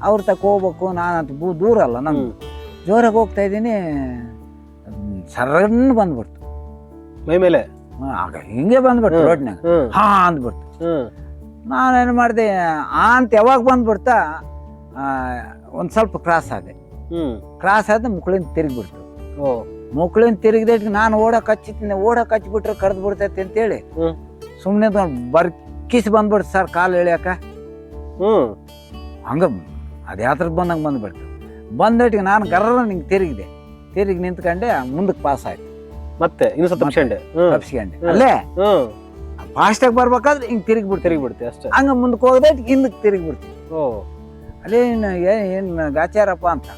ಅವ್ರ ತಕ ಹೋಗ್ಬೇಕು. ನಾನಂತ ದೂರ ಅಲ್ಲ, ನಮ್ದು ಜೋರಾಗಿ ಹೋಗ್ತಾ ಇದ್ದೀನಿ. ಸರನ್ ಬಂದ್ಬಿಡ್ತು ಮೈ ಮೇಲೆ. ಹಿಂಗೆ ಬಂದ್ಬಿಡ್ತು ರೋಡ್ನಾಗ. ಅಂದ್ಬಿಡ್ತು. ನಾನೇನು ಮಾಡಿದೆ ಅಂತ ಯಾವಾಗ ಬಂದ್ಬಿಡ್ತಾ, ಒಂದ್ ಸ್ವಲ್ಪ ಕ್ರಾಸ್ ಆದ ಮುಕ್ಳಿಂದ ತಿರುಗಿಬಿಡ್ತು. ಮುಕ್ಳಿಂದ ತಿರುಗಿದ ನಾನು ಓಡಕ್ ಹಚ್ಚಿಬಿಟ್ರೆ ಕಡ್ದು ಬಿಡ್ತೈತಿ ಅಂತೇಳಿ ಸುಮ್ನೆ ಬರ್ಕಿಸಿ ಬಂದ್ಬಿಡ್ತು ಸರ್. ಕಾಲು ಎಳಿಯಾಕ ಹಂಗ ಅದ್ ಯಾತ್ರ ಬಂದ್ಬಿಡ್ತು. ಬಂದಟ್ಟಿಗೆ ನಾನು ಗರ್ರ ನಿಂಗೆ ತಿರುಗಿ ನಿಂತ್ಕೊಂಡೆ. ಮುಂದಕ್ಕೆ ಪಾಸ್ ಆಯ್ತು. ಮತ್ತೆ ತಪ್ಸ್ಕೊಂಡೆ. ಅಲ್ಲೇ ಫಾಸ್ಟ್ ಆಗಿ ಬರ್ಬೇಕಾದ್ರೆ ಹಿಂಗ್ ತಿರುಗಿಬಿಡ್ತಿ ಅಷ್ಟೇ. ಹಂಗ ಮುಂದಕ್ಕೆ ಹೋಗದೆ ಹಿಂದಕ್ಕೆ ತಿರುಗಿಬಿಡ್ತೀವಿ. ಅಲ್ಲೇ ಏನ್ ಗಾಚಾರಪ್ಪ ಅಂತ.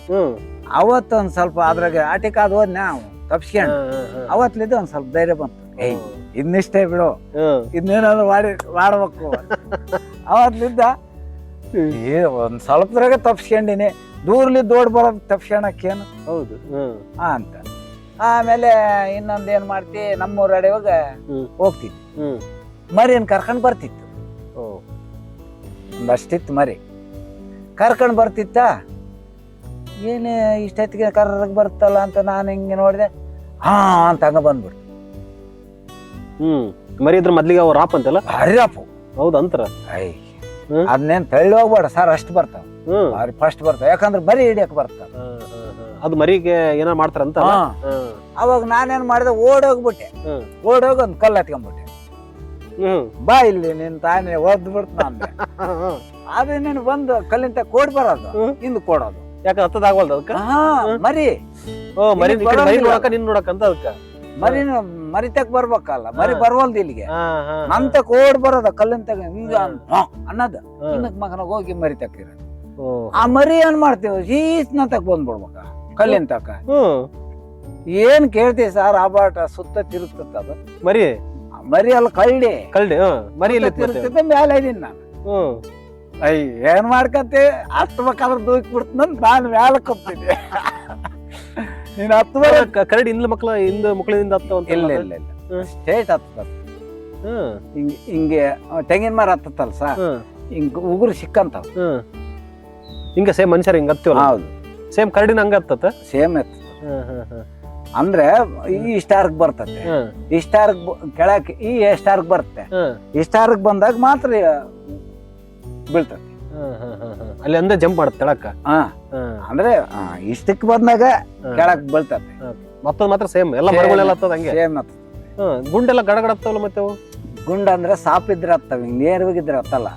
ಅವತ್ತು ಒಂದ್ ಸ್ವಲ್ಪ ಅದ್ರಾಗ ಆಟಿಕಾದ್ ಹೋದ್ ನಾವು ತಪ್ಸ್ಕೊಂಡು ಅವತ್ಲಿದ್ದ ಒಂದ್ ಸ್ವಲ್ಪ ಧೈರ್ಯ ಬಂತು. ಇನ್ನಿಷ್ಟೇ ಬಿಡು, ಇನ್ನೇನಾದ್ರು ಮಾಡ್ಬೇಕು ಅವತ್ಲಿದ್ದ ಒಂದ್ ಸ್ವಲ್ಪದ್ರಾಗ ತಪ್ಸ್ಕೊಂಡಿನಿ, ದೂರ್ಲಿದ್ದು ಓಡ್ ಬರೋದು ತಪ್ಸ್ಕೊಳಕ್ಕೇನು ಹೌದು. ಅಂತ. ಆಮೇಲೆ ಇನ್ನೊಂದ್ ಏನ್ ಮಾಡ್ತಿ, ನಮ್ಮೂರ ಅಡಿವಾಗ ಹೋಗ್ತಿದ್ವಿ, ಮರಿನ್ ಕರ್ಕೊಂಡ್ ಬರ್ತಿತ್ತು, ಒಂದಷ್ಟಿತ್ತು ಮರಿ ಕರ್ಕೊಂಡ್ ಬರ್ತಿತ್ತ. ಏನೇ ಇಷ್ಟೊತ್ತಿಗೆ ಕರ್ರಗ್ ಬರ್ತಲ್ಲ ಅಂತ ನಾನು ಹಿಂಗೆ ನೋಡಿದೆ, ಹಾ ಅಂತ ಹಂಗ ಬಂದ್ಬಿಡ್ತು. ಮರಿ ಇದ್ರ ಮೊದ್ಲಿಗೆ ಅವ್ರು ರಾಪ್ ಅಂತಲ್ಲ, ಹರಿರಪ್ಪು. ಹೌದು ಅಂತಾರ. ಅದನ್ನೇನ್ ತಳ್ಳಿ ಹೋಗ್ಬೇಡ ಸರ್, ಅಷ್ಟು ಬರ್ತಾವ, ಅವ್ರಿಗೆ ಫಸ್ಟ್ ಬರ್ತಾವ, ಯಾಕಂದ್ರೆ ಬರೀ ಹಿಡಿಯಕ್ ಬರ್ತಾವ. ಅದು ಮರಿಗೆ ಏನಾರ ಮಾಡ್ತಾರಂತ. ಅವಾಗ ನಾನೇನ್ ಮಾಡಿದೆ, ಓಡೋಗ್ಬಿಟ್ಟೆ, ಓಡೋಗಿ ಒಂದ್ ಕಲ್ಲು ಹತ್ಕೊಂಡ್ಬಿಟ್ಟೆ. ಬಾ ಇಲ್ಲಿ ನಿನ್ ತಾನೇ ಓದ್ ಬಿಡ್ತ ಅಂದೆ. ಅದೇ ನೀನು ಬಂದು ಕಲ್ಲಿಂತ ಕೋಡ್ ಬರೋದು, ಹಿಂದ್ ಕೊಡೋದು, ಯಾಕ ಹತ್ತದ ಆಗವಲ್ದು ಅದಕ್ಕ. ಮರಿ ಮರಿ ನೋಡಕ ನಿನ್ ನೋಡಕಂತ ಅದಕ್ಕ ಮರಿತಕ್ ಬರ್ಬೇಕಲ್ಲ, ಮರಿ ಬರ್ವಲ್ದು ಇಲ್ಲಿಗೆ, ನಂತ ಕೋಡ್ ಬರೋದ ಕಲ್ಲಿಂತ ಹಿಂಗ ಅನ್ನದ ಹಿಂದಕ್ ಮಗನ ಹೋಗಿ ಮರಿ ತಕ್ಕಿರ. ಆ ಮರಿ ಏನ್ ಮಾಡ್ತೇವ, ಶೀಸ್ನಂತಕ್ ಬಂದ್ಬಿಡ್ಬೇಕ ಕಲ್ಲಿಂತಕ. ಏನ್ ಕೇಳ್ತೀವಿ ಸರ್, ಆಬಾಟ ಸುತ್ತ ತಿರುಗ್ತದ ಅದು ಮರಿ. ಮರಿ ಅಲ್ಲ ಕಳ್ಳಿ ಮರಿ ತಿರುಗ್ತದೆ. ಮೇಲೆ ಇದೀನಿ ನಾನು, ಏನ್ ಮಾಡ್ಕಂತೆ ಹತ್ಬೇಕಾದ್ರೆ ದೂಕ್ ಬಿಡ್ತಂದ್ ನಾನು ಮ್ಯಾಲ ಕಪ್ತಿದ್ದೆ. ನೀನ್ ಕರಡಿ ಹಿಂದ್ ಮಕ್ಳಿಂದ ಇಲ್ಲ ಇಲ್ಲ ಇಲ್ಲ, ಸ್ಟೇಟ್ ಹತ್ತದ ಹಿಂಗೆ ತೆಂಗಿನ ಮರ ಹತ್ತಲ್ಲ ಸರ್, ಹಿಂಗ ಉಗುರು ಸಿಕ್ಕಂತಾವ ಹಿಂಗ ಸೇಮ್ ಮನುಷ್ಯರ ಹಿಂಗ ಹತ್ತಿವಲ್ಲ. ಹೌದು, ಸೇಮ್ ಕರಡಿನ ಹಂಗ ಹತ್ತತ್ತ, ಸೇಮ್ ಹತ್ತ. ಅಂದ್ರೆ ಈ ಸ್ಟಾರ್ಗ್ ಬರ್ತತೆ, ಈ ಸ್ಟಾರ್ಗ್ ಕೆಳಕ್ ಈ ಸ್ಟಾರ್ಗ್ ಬರುತ್ತೆ, ಈ ಸ್ಟಾರ್ಗ್ ಬಂದಾಗ ಮಾತ್ರ ಬೀಳ್ತದೆ. ಅಲ್ಲಿ ಅಂದ್ರೆ ಜಂಪ್ ಮಾಡುತ್ತೆ ತೆಳಕ. ಅಂದ್ರೆ ಇಷ್ಟಕ್ಕೆ ಬಂದಾಗ ಕೆಳಕ್ ಬೀಳ್ತದೆ. ಮತ್ತೊಂದ್ ಮಾತ್ರ ಸೇಮ್ ಎಲ್ಲ ಮರಗಳೆಲ್ಲ ಹತ್ತದ ಹಂಗೆ ಸೇಮ್ ಹತ್ತದ. ಗುಂಡೆಲ್ಲ ಗಡಗಡ ಹತ್ತವಲ್ಲ ಮತ್ತೆ ಅವು. ಗುಂಡ ಅಂದ್ರೆ ಸಾಪ್ ಇದ್ರೆ ಹತ್ತವ, ಹಿಂಗ್ ನೇರವಾಗಿದ್ರೆ ಹತ್ತಲ್ಲ,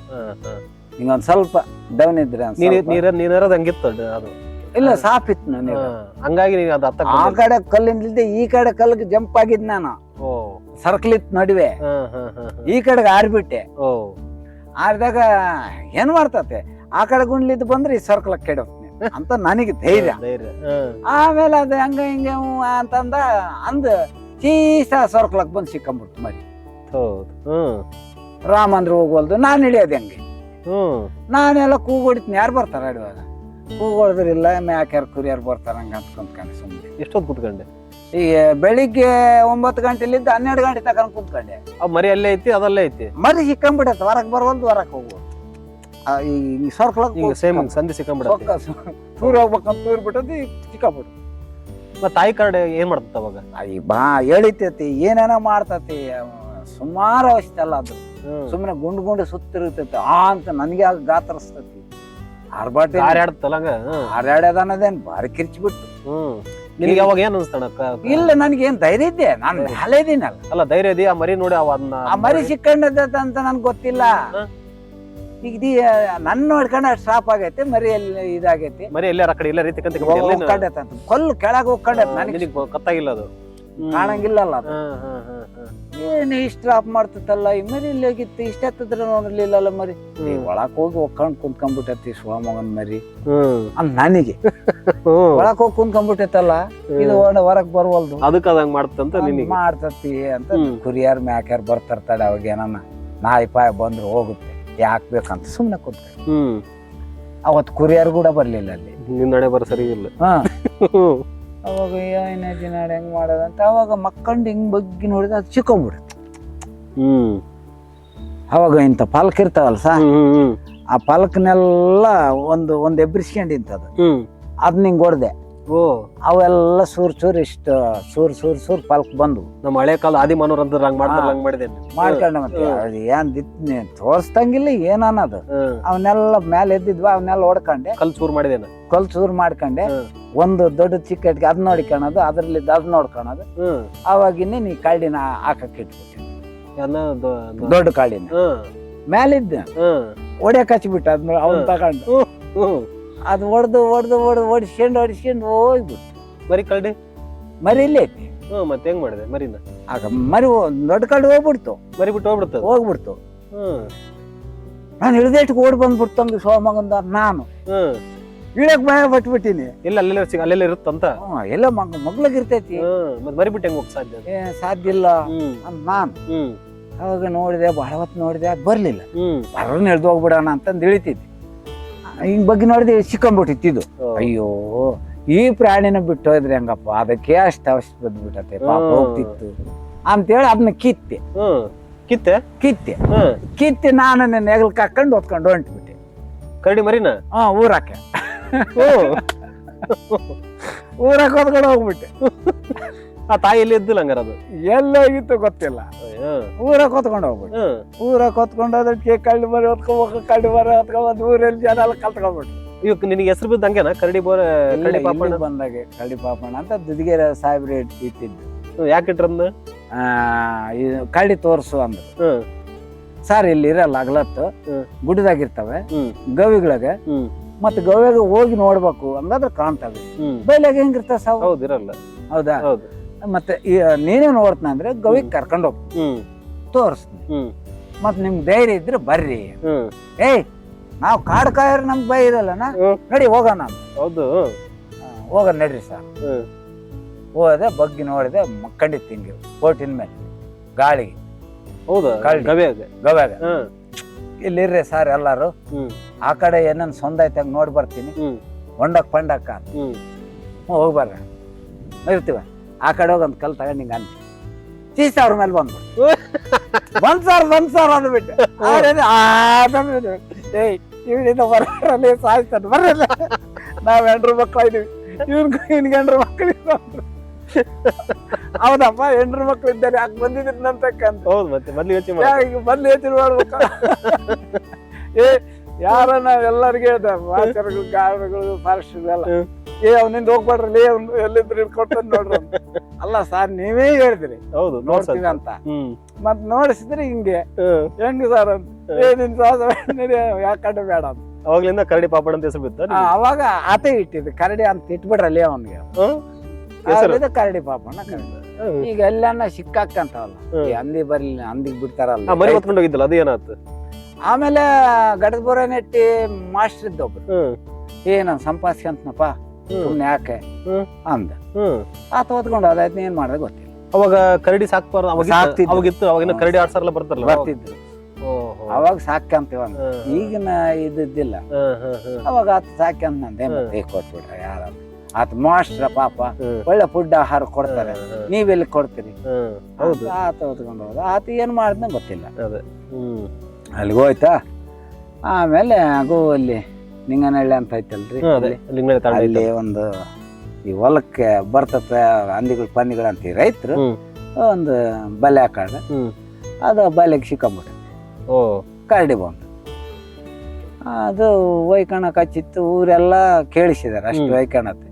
ಹಿಂಗೊಂದ್ ಸ್ವಲ್ಪ ಡೌನ್ ಇದ್ರೆ. ನೀರದ ಹಂಗಿತ್ತು ಅದು. ಇಲ್ಲ, ಸಾಪ್ ಇತ್ತು ನನಗೆ, ಹಂಗಾಗಿ ನೀನ್ ಅದು ಆ ಕಡೆ ಕಲ್ಲಿಂದ ಈ ಕಡೆ ಕಲ್ಲಿಗೆ ಜಂಪ್ ಆಗಿದ್ ನಾನು. ಸರ್ಕಲ್ ಇತ್ತು ನಡುವೆ, ಈ ಕಡೆಗೆ ಆರ್ಬಿಟ್ಟೆ. ಆರ್ದಾಗ ಏನ್ ಮಾಡ್ತತೆ, ಆ ಕಡೆ ಗುಂಡ್ಲಿದ್ದು ಬಂದ್ರೆ ಈ ಸರ್ಕಲ್ ಕೆಡ ಅಂತ ನನಗೆ ಧೈರ್ಯ. ಆಮೇಲೆ ಅದ ಹಂಗ ಹಿಂಗ ಅಂತಂದ ಅಂದ ಚೀಸ ಸರ್ಕಲಕ್ ಬಂದ್ ಸಿಕ್ಕಂಬಿಡ್ತು ಮರಿ. ರಾಮಂದ್ರ ಹೋಗ್ವಲ್ದು, ನಾನ್ ಹಿಡಿಯೋದು ಹೆಂಗೆ, ನಾನೆಲ್ಲ ಕೂಗೊಡಿತೀನಿ, ಯಾರು ಬರ್ತಾರ ಅಡುವಾಗ, ಕೂಗೊಡಿದ್ರಿಲ್ಲ ಮ್ಯಾಕ್ಯಾರ ಕುರಿಯಾರು ಬರ್ತಾರ ಹಂಗ ಅಂತ ಕುಂತ್ಕೊಂಡೆ ಸುಮ್ಮನೆ. ಎಷ್ಟೊತ್ತು ಕುತ್ಕೊಂಡೆ? ಈಗ ಬೆಳಿಗ್ಗೆ 9 ಗಂಟೆಲಿದ್ದ 12 ಗಂಟೆ ತಗೊಂಡ್ ಕುಂತ್ಕೊಂಡೆ. ಮರಿ ಅಲ್ಲೇ ಐತಿ, ಅದಲ್ಲೇ ಐತಿ, ಮರಿ ಸಿಕ್ಕಂಬಿಡತ್ತ, ಹೊರಕ್ ಬರವಲ್ದು, ಹೊರಕ್ ಹೋಗ್ಬೋದು. ಈ ಸರ್ಕಲ್ ಸೇಮ್ ಸಂಧಿ ಸಿಕ್ಕಂಬಿಡ, ತೂರ್ ಹೋಗ್ಬೇಕಂತ ತೂರ್ ಬಿಟ್ಟದಿ ಸಿಕ್ಕಾಬಿಡು. ತಾಯಿ ಕರಡಿ ಏನ್ ಮಾಡ್ತದ ಅವಾಗ? ಬಾ ಎಳಿತೈತಿ, ಏನೇನೋ ಮಾಡ್ತತಿ, ಸುಮಾರು ಅವಶ್ಯ ಅಲ್ಲ ಅದು, ಸುಮ್ಮನೆ ಗುಂಡು ಗುಂಡು ಸುತ್ತಿರ್ತೈತಿ ಅಂತ ನನಗೆ ಆಗ ಗಾತರಿಸ್ತತಿ. ಆರ್ಬಾಟೆ ಹಾರ್ಯಾಡ್ಯದ ಅನ್ನೋದೇನ್ ಬಾರಿ ಕಿರ್ಚಿಬಿಟ್ಟು. ನಿನಗೆ ಅವಾಗ ಏನ್ ಅನ್ಸ್ತಾನ? ಇಲ್ಲ, ನನ್ಗೇನ್ ಧೈರ್ಯ ಇದ್ದೆ, ನಾನು ಮೇಲೆ ಇದೀನಲ್ಲ. ಅಲ್ಲ ಧೈರ್ಯ ಇದೆಯಾ? ಆ ಮರಿ ನೋಡಿ ಆ ಮರಿ ಸಿಕ್ಕಂಡದ ಅಂತ ನನ್ಗೆ ಗೊತ್ತಿಲ್ಲ. ಈಗ ನನ್ನ ನೋಡ್ಕೊಂಡ ಸ್ಟಾಪ್ ಆಗೈತಿ, ಮರಿ ಎಲ್ಲಿ ಇದಾಗೈತಿ, ಮರಿ ಎಲ್ಲಾರ ಕಡೆ ಇಲ್ಲ ರೀತಿ ಹೋಗ್ಕೊಂಡೈತ ಅಂತ ಕೊಲ್ಲು ಕೆಳಗೆ ಹೋಗ್ಕೊಂಡೈತ, ನನಗೆ ಗೊತ್ತಾಗಿಲ್ಲ, ಅದು ಕಾಣಂಗಿಲ್ಲಲ್ಲ. ಅದು ಏನ್ ಇಷ್ಟ ಸ್ಟಾಪ್ ಮಾಡ್ತಲ್ಲ, ಈ ಮರಿ ಇಲ್ಲಿ ಹೋಗಿತ್ತು, ಇಷ್ಟ ಹತ್ತಿದ್ರೆ ನೋಡ್ಲಿಲ್ಲ ಮರಿ, ಒಳಕ್ ಹೋಗಿ ಒಕ್ಕೊಂಡ್ ಕುಂತ್ಕೊಂಡ್ಬಿಟ್ಟೈತಿ ಸ್ವಾಮಗನ್ ಮರಿ ಅಂತ ನನಗೆ. ಒಳಕ್ ಹೋಗಿ ಕುಂತ್ಕೊಂಡ್ಬಿಟ್ಟೈತಲ್ಲ, ಇದು ಹೊರಗ್ ಬರ್ವಲ್ದು, ಅದಕ್ಕೆ ಅದಂಗ ಮಾಡ್ತಂತ ಮಾಡ್ತತಿ ಅಂತ. ಕುರಿಯಾರ್ ಮ್ಯಾಕ್ಯಾರ್ ಬರ್ತಾರ್ತಾಳೆ, ಅವಾಗ ಏನನ್ನ ನಾಯಿ ಪಾಯ ಬಂದ್ರು ಹೋಗುತ್ತೆ, ಯಾಕ್ ಬೇಕಂತ ಸುಮ್ನೆ ಕುಂತ್ಕೊಂಡ್. ಅವತ್ ಕುರಿಯಾರ್ ಕೂಡ ಬರ್ಲಿಲ್ಲ ಅಲ್ಲಿ, ನಿನ್ನಡೆ ಬರ ಸರಿ ಇಲ್ಲ. ಅವಾಗ ಏನೇ ದಿನ ಹೆಂಗ್ ಮಾಡೋದಂತ ಅವಾಗ ಮಕ್ಕಂಡು ಹಿಂಗ್ ಬಗ್ಗೆ ನೋಡಿದ ಅದು ಚಿಕ್ಕೊಂಬಿಡುತ್ತೆ. ಅವಾಗ ಇಂಥ ಪಲ್ಕ್ ಇರ್ತಾವಲ್ಲ ಸ, ಆ ಪಲ್ಕ್ನೆಲ್ಲ ಒಂದ್ ಎಬ್ರಿಸ್ಕೊಂಡಿಂತದು, ಅದನ್ನ ಹಿಂಗ್ ಹೊಡ್ದೆ, ಅವೆಲ್ಲ ಚೂರ್ ಇಷ್ಟ ಚೂರ್ ಪಲ್ಕ್ ಬಂದು. ನಮ್ಮ ಹಳೆ ಕಾಲ ಆದಿ ಮನೋರ್ ಅಂತ ಹಂಗ್ ಮಾಡಿದೆ ಮಾಡ್ಕೊಂಡ. ಮತ್ತೆ ಏನ್ ತೋರ್ಸ್ತಂಗಿಲ್ಲ ಏನ್ ಅನ್ನೋದು, ಅವನ್ನೆಲ್ಲ ಮೇಲೆ ಎದ್ದಿದ್ವ, ಅವನ್ನೆಲ್ಲ ಹೊಡ್ಕೊಂಡೆ, ಕಲ್ ಚೂರ್ ಮಾಡ್ಕೊಂಡೆ. ಒಂದು ದೊಡ್ಡ ಚಿಕ್ಕ ಇಟ್ಗೆ ಅದ್ ನೋಡ್ಕೊಳೋದು, ಅದ್ರಲ್ಲಿ ಅದ್ ನೋಡ್ಕೊಳೋದು. ಅವಾಗಿನ್ನ ನೀ ಕಳ್ಳಿನ ಹಾಕಕ್ ಇಟ್ಬಿಟ್ಟೆ, ದೊಡ್ಡ ಕಾಳಿನ ಮೇಲಿದ್ದ ಒಡೆಯಕ್ ಹಚ್ಬಿಟ್ಟ, ಅದ್ ಅವ್ನ್ ತಗೊಂಡು ಅದು ಹೊಡಿಸ್ಕೊಂಡು ಹೋಗ್ಬಿಟ್ಟು ಮರಿ ಇಲ್ಲೇ ಐತಿ. ಮತ್ತೆ ಹೆಂಗ್ ಮಾಡಿದೆ ಮರಿನ? ಆಗ ಮರಿ ದೊಡ್ಡ ಕಳ್ಳಿ ಹೋಗ್ಬಿಡ್ತು, ಮರಿ ಬಿಟ್ಟು ಹೋಗ್ಬಿಡ್ತು. ನಾನು ಇಳಿದೇಟಿಗೆ ಓಡ್ ಬಂದ್ಬಿಡ್ತಂಗ ಸೋಮಗಂದ. ನಾನು ಇಳಕ್ ಭಯ ಪಟ್ಬಿಟ್ಟಿನಿ. ಇಲ್ಲ ಅಲ್ಲೆಲ್ಲ ಇರುತ್ತಂತ, ಎಲ್ಲ ಮಗ್ಳಗ್ ಇರ್ತೈತಿ, ಮರಿ ಬಿಟ್ಟು ಹೆಂಗ್ ಹೋಗ್ ಸಾಧ್ಯ? ಸಾಧ್ಯ ಇಲ್ಲ ಅಂತ ನಾನು ಅವಾಗ ನೋಡಿದೆ ಭಾಳ ಹೊತ್ತು ನೋಡಿದೆ ಅದು ಬರಲಿಲ್ಲ. ಹ್ಮ್ ಬರೋನ್ ಎಳ್ದು ಹೋಗ್ಬಿಡೋಣ ಅಂತಂದು ಇಳಿತಿದ್ದೆ. ಹಿಂಗೆ ಬಗ್ಗೆ ನೋಡಿದೆ ಸಿಕ್ಕೊಂಬಿಟ್ಟಿತ್ತು. ಅಯ್ಯೋ ಈ ಪ್ರಾಣಿನ ಬಿಟ್ಟು ಹೋದ್ರೆ ಹೆಂಗಪ್ಪ, ಅದಕ್ಕೆ ಅಷ್ಟು ಅವಶ್ಯ ಬಂದ್ಬಿಟ್ಟತೆ ಪಾಪ ಹೋಗ್ತಿತ್ತು ಅಂತೇಳಿ ಅದನ್ನ ಕಿತ್ತೆ ಕಿತ್ತೆ ನಾನು ನನ್ನ ಹೆಗಲ್ಕ್ ಹಾಕೊಂಡು ಹೊತ್ಕೊಂಡು ಹೊಂಟ್ಬಿಟ್ಟೆ ಕರಡಿ ಮರಿನ ಊರಕ್ಕೆ ಹೊತ್ಕೊಂಡು ಹೋಗ್ಬಿಟ್ಟೆ. ಆ ತಾಯಿ ಎಲ್ಲಿ ಇದ್ದಿಲ್ಲ ಹಂಗಾರ ಅದು ಎಲ್ಲೋಗಿತ್ತು ಗೊತ್ತಿಲ್ಲ. ಊರಕ್ಕೆ ಹೊತ್ಕೊಂಡು ಹೋಗ್ಬಿಟ್ಟು ಊರಕ್ಕೆ ಹೊತ್ಕೊಂಡು ಹೋದಕ್ಕೆ ಕಳ್ಳಿ ಮರಿ ಹೊತ್ಕೊಂಡ್ ಊರಲ್ಲಿ ಜನ ಎಲ್ಲ ಕಲ್ತ್ಕೊಂಡ್ಬಿಟ್ಟು. ಇವಾಗ ನಿನಗೆ ಹೆಸರು ಬಿದ್ದ ಹಂಗೇನ ಕರಡಿ ಪಾಪಣ್ಣ ಬಂದಾಗೆ ಕರಡಿ ಪಾಪಣ್ಣ ಅಂತ ದುದ್ಗೇರ ಸಾಹೇಬ್ರೆ ಇಟ್ಟಿದ್ದು. ಯಾಕೆ ಇಟ್ರಂದ ಕರಡಿ ತೋರ್ಸು ಅಂದ್ರು. ಸರ್ ಇಲ್ಲಿ ಇರಲ್ಲ ಹಗಲತ್ತು ಗುಡ್ಡದಾಗಿರ್ತವೆ ಗವಿಗಳಿಗೆ, ಮತ್ ಗವ್ಯಾಗ ಹೋಗಿ ನೋಡ್ಬೇಕು ಹಂಗಾದ್ರೆ ಕಾಣ್ತವೆ. ಬೈಲಾಗ ಹೆಂಗಿರ್ತಾವ ಸಾವು ಹೌದಿರಲ್ಲ. ಹೌದಾ? ಮತ್ತೆ ನೀನೇ ನೋಡ್ತಾನ ಅಂದ್ರೆ ಗವಿಗ್ ಕರ್ಕೊಂಡ್ ಹೋಗ್ತೀನಿ, ತೋರಿಸ್ತೀನಿ. ಮತ್ ನಿಮ್ಗೆ ಧೈರ್ಯ ಇದ್ರೆ ಬರ್ರಿ. ಏಯ್ ನಾವ್ ಕಾಡ್ ಕಾಯರ್ ನಮ್ಗೆ ಭಯ ಇರಲ್ಲನ, ನಡಿ ಹೋಗೋಣ. ಹೌದು ಹೋಗೋಣ ನಡ್ರಿ ಸರ್. ಹೋದೆ, ಬಗ್ಗೆ ನೋಡಿದೆ, ಮಕ್ಕಂಡಿತ್ತು ಹಿಂಗೆ ಕೋಟಿನ ಮೇಲೆ ಗಾಳಿಗೆ. ಹೌದಾ? ಗವ್ಯಾಗ ಇಲ್ಲಿರ್ರಿ ಸರ್ ಎಲ್ಲಾರು, ಆ ಕಡೆ ಏನನ್ ಸೊಂದ ಐತೆ ಹಂಗ ನೋಡಿ ಬರ್ತೀನಿ, ಹೊಂಡಕ್ ಪಂಡಕ್ಕ ಹೋಗ್ಬಾರ್ರ ಇರ್ತೀವ. ಆ ಕಡೆ ಹೋಗಿ ಒಂದ್ ಕಲ್ ತಗೊಂಡ್ ಹಿಂಗ ಅಂತಿ ಚೀಸ್ ಅವ್ರ ಮೇಲೆ ಬಂದ್ಬಿಟ್ಟು ಬಂದ್ ಸಾರ್ ಅಂದ್ಬಿಟ್ಟೆ. ಏಯ್ ಇವನಿಂದ ಬರೋರಲ್ಲಿ ಸಾಯ್ತಾನೆ, ಬರ್ರಲ್ಲ ನಾವ್ ಹೆಂಡ್ರು ಮಕ್ಳ ಇದೀವಿ, ಇವನ್ ಗಂಡ್ರು ಮಕ್ಕಳು. ಹೌದಪ್ಪ, ಹೆಂಡ್ರು ಮಕ್ಳು ಇದ್ದಾರೆ, ಯಾಕೆ ಬಂದಿದ್ರು ನಂತಕ್ಕಂತ. ಹೌದು, ಮತ್ತೆ ಮೊದ್ಲು ಯೋಚನೆ ಮಾಡ್ಬೇಕು. ಏ ಯಾರ ನಾವ್ ಎಲ್ಲರಿಗೂ ಹೇಳ್ದ ವಾಚರ್ಗಳು ಗಾಡಿಗಳು ಫಾರೆಸ್ಟ್ ಎಲ್ಲ, ಏ ಅವ್ನಿಂದ ಹೋಗ್ಬೇಡ್ರಲ್ಲಿ, ಅವ್ನು ಎಲ್ಲಿದ್ರು ಇಟ್ಕೊಡ್ತಾನೆ ನೋಡ್ರಿ. ಅಲ್ಲ ಸಾರ್ ನೀವೇ ಹೇಳಿದ್ರಿ ಹೌದು ನೋಡ್ತೀವಿ ಅಂತ, ಮತ್ ನೋಡಿಸಿದ್ರಿ ಹಿಂಗೆ ಹೆಂಗ್ ಸಾರ್ ಅಂತ. ಏ ನಿನ್ ನಡಿ ಯಾಕಂಡ ಬೇಡ ಅಂತ. ಅವಾಗ್ಲಿಂದ ಕರಡಿ ಪಾಪಡ್ ಅಂತ ಹೆಸರು ಬಿತ್ತ. ಅವಾಗ ಆತ ಇಟ್ಟಿದ್ದು ಕರಡಿ ಅಂತ ಇಟ್ಬಿಡ್ರಲ್ಲಿ ಅವನ್ಗೆ, ಕರಡಿ ಪಾಪಣ್ಣ ಕರಡಿ. ಈಗ ಎಲ್ಲಾನ ಸಿಕ್ಕಾಕಂತವಲ್ಲ, ಈ ಹಂದಿ ಬರ್ಲಿಲ್ಲ, ಹಂದಿಗ್ ಬಿಡ್ತಾರಲ್ಲ, ಮರಿ ಹೊತ್ಕೊಂಡು ಹೋಗಿದ್ದಲ್ಲ ಅದು ಏನಾಯ್ತು? ಆಮೇಲೆ ಗಡದ ಬೋರ ನೆಟ್ಟಿ ಮಾಸ್ಟರ್ ಇದ್ದೊಬ್ರು, ನಾನು ಸಂಪಾದಿಸ್ಕಂತನಪ್ಪ ಸುಮ್ನೆ ಯಾಕೆ ಅಂದ. ಆತ ಹೊತ್ಕೊಂಡು ಅದಾಯ್ತು, ಏನ್ ಮಾಡಿದ್ರೆ ಗೊತ್ತಿಲ್ಲ. ಅವಾಗ ಕರಡಿ ಸಾಕ್ಬಾರ್ದು ಅವಾಗಿತ್ತು, ಅವಾಗಿನ ಕರಡಿ ಆಡ್ಸಾರಲ್ಲ ಬರ್ತಾರಲ್ಲ ಬರ್ತಿದ್ರು, ಅವಾಗ ಸಾಕಂತೀವ. ಈಗಿನ ಇದ್ದಿದ್ದಿಲ್ಲ, ಅವಾಗ ಆತ ಸಾಕಂತ ನಂದೆ ಮತ್ತೆ ಕೊಟ್ಬಿಟ್ರ ಯಾರ. ಆತ ಮಾಸ್ಟ್ರ ಪಾಪ ಒಳ್ಳೆ ಫುಡ್ ಆಹಾರ ಕೊಡ್ತಾರೆ, ನೀವೆಲ್ಲಿ ಕೊಡ್ತೀರಿ? ಆತ ಹೊತ್ಕೊಂಡು ಹೋದ. ಆತ ಏನ್ ಮಾಡಿದ್ನ ಗೊತ್ತಿಲ್ಲ. ಅಲ್ಲಿಗೆ ಹೋಯ್ತಾ. ಆಮೇಲೆ ಅಲ್ಲಿ ನಿಂಗನಹಳ್ಳಿ ಅಂತ ಐತಲ್ರಿ, ಅಲ್ಲಿ ಒಂದು ಈ ಹೊಲಕ್ಕೆ ಬರ್ತತೆ ಹಂದಿಗಳು ಪನ್ನಿಗಳು ಅಂತ ರೈತರು ಒಂದು ಬಲೆ ಹಾಕಾಡ, ಅದು ಬಲೆಗೆ ಸಿಕ್ಕೊಂಬಿಟ್ಟೆ ಕರಡಿ ಬಂದು. ಅದು ಒಯ್ಕಣಕ್ ಹಚ್ಚಿತ್ತು, ಊರೆಲ್ಲ ಕೇಳಿಸಿದಾರೆ ಅಷ್ಟು ಒಯ್ಕಣತ್ತೆ.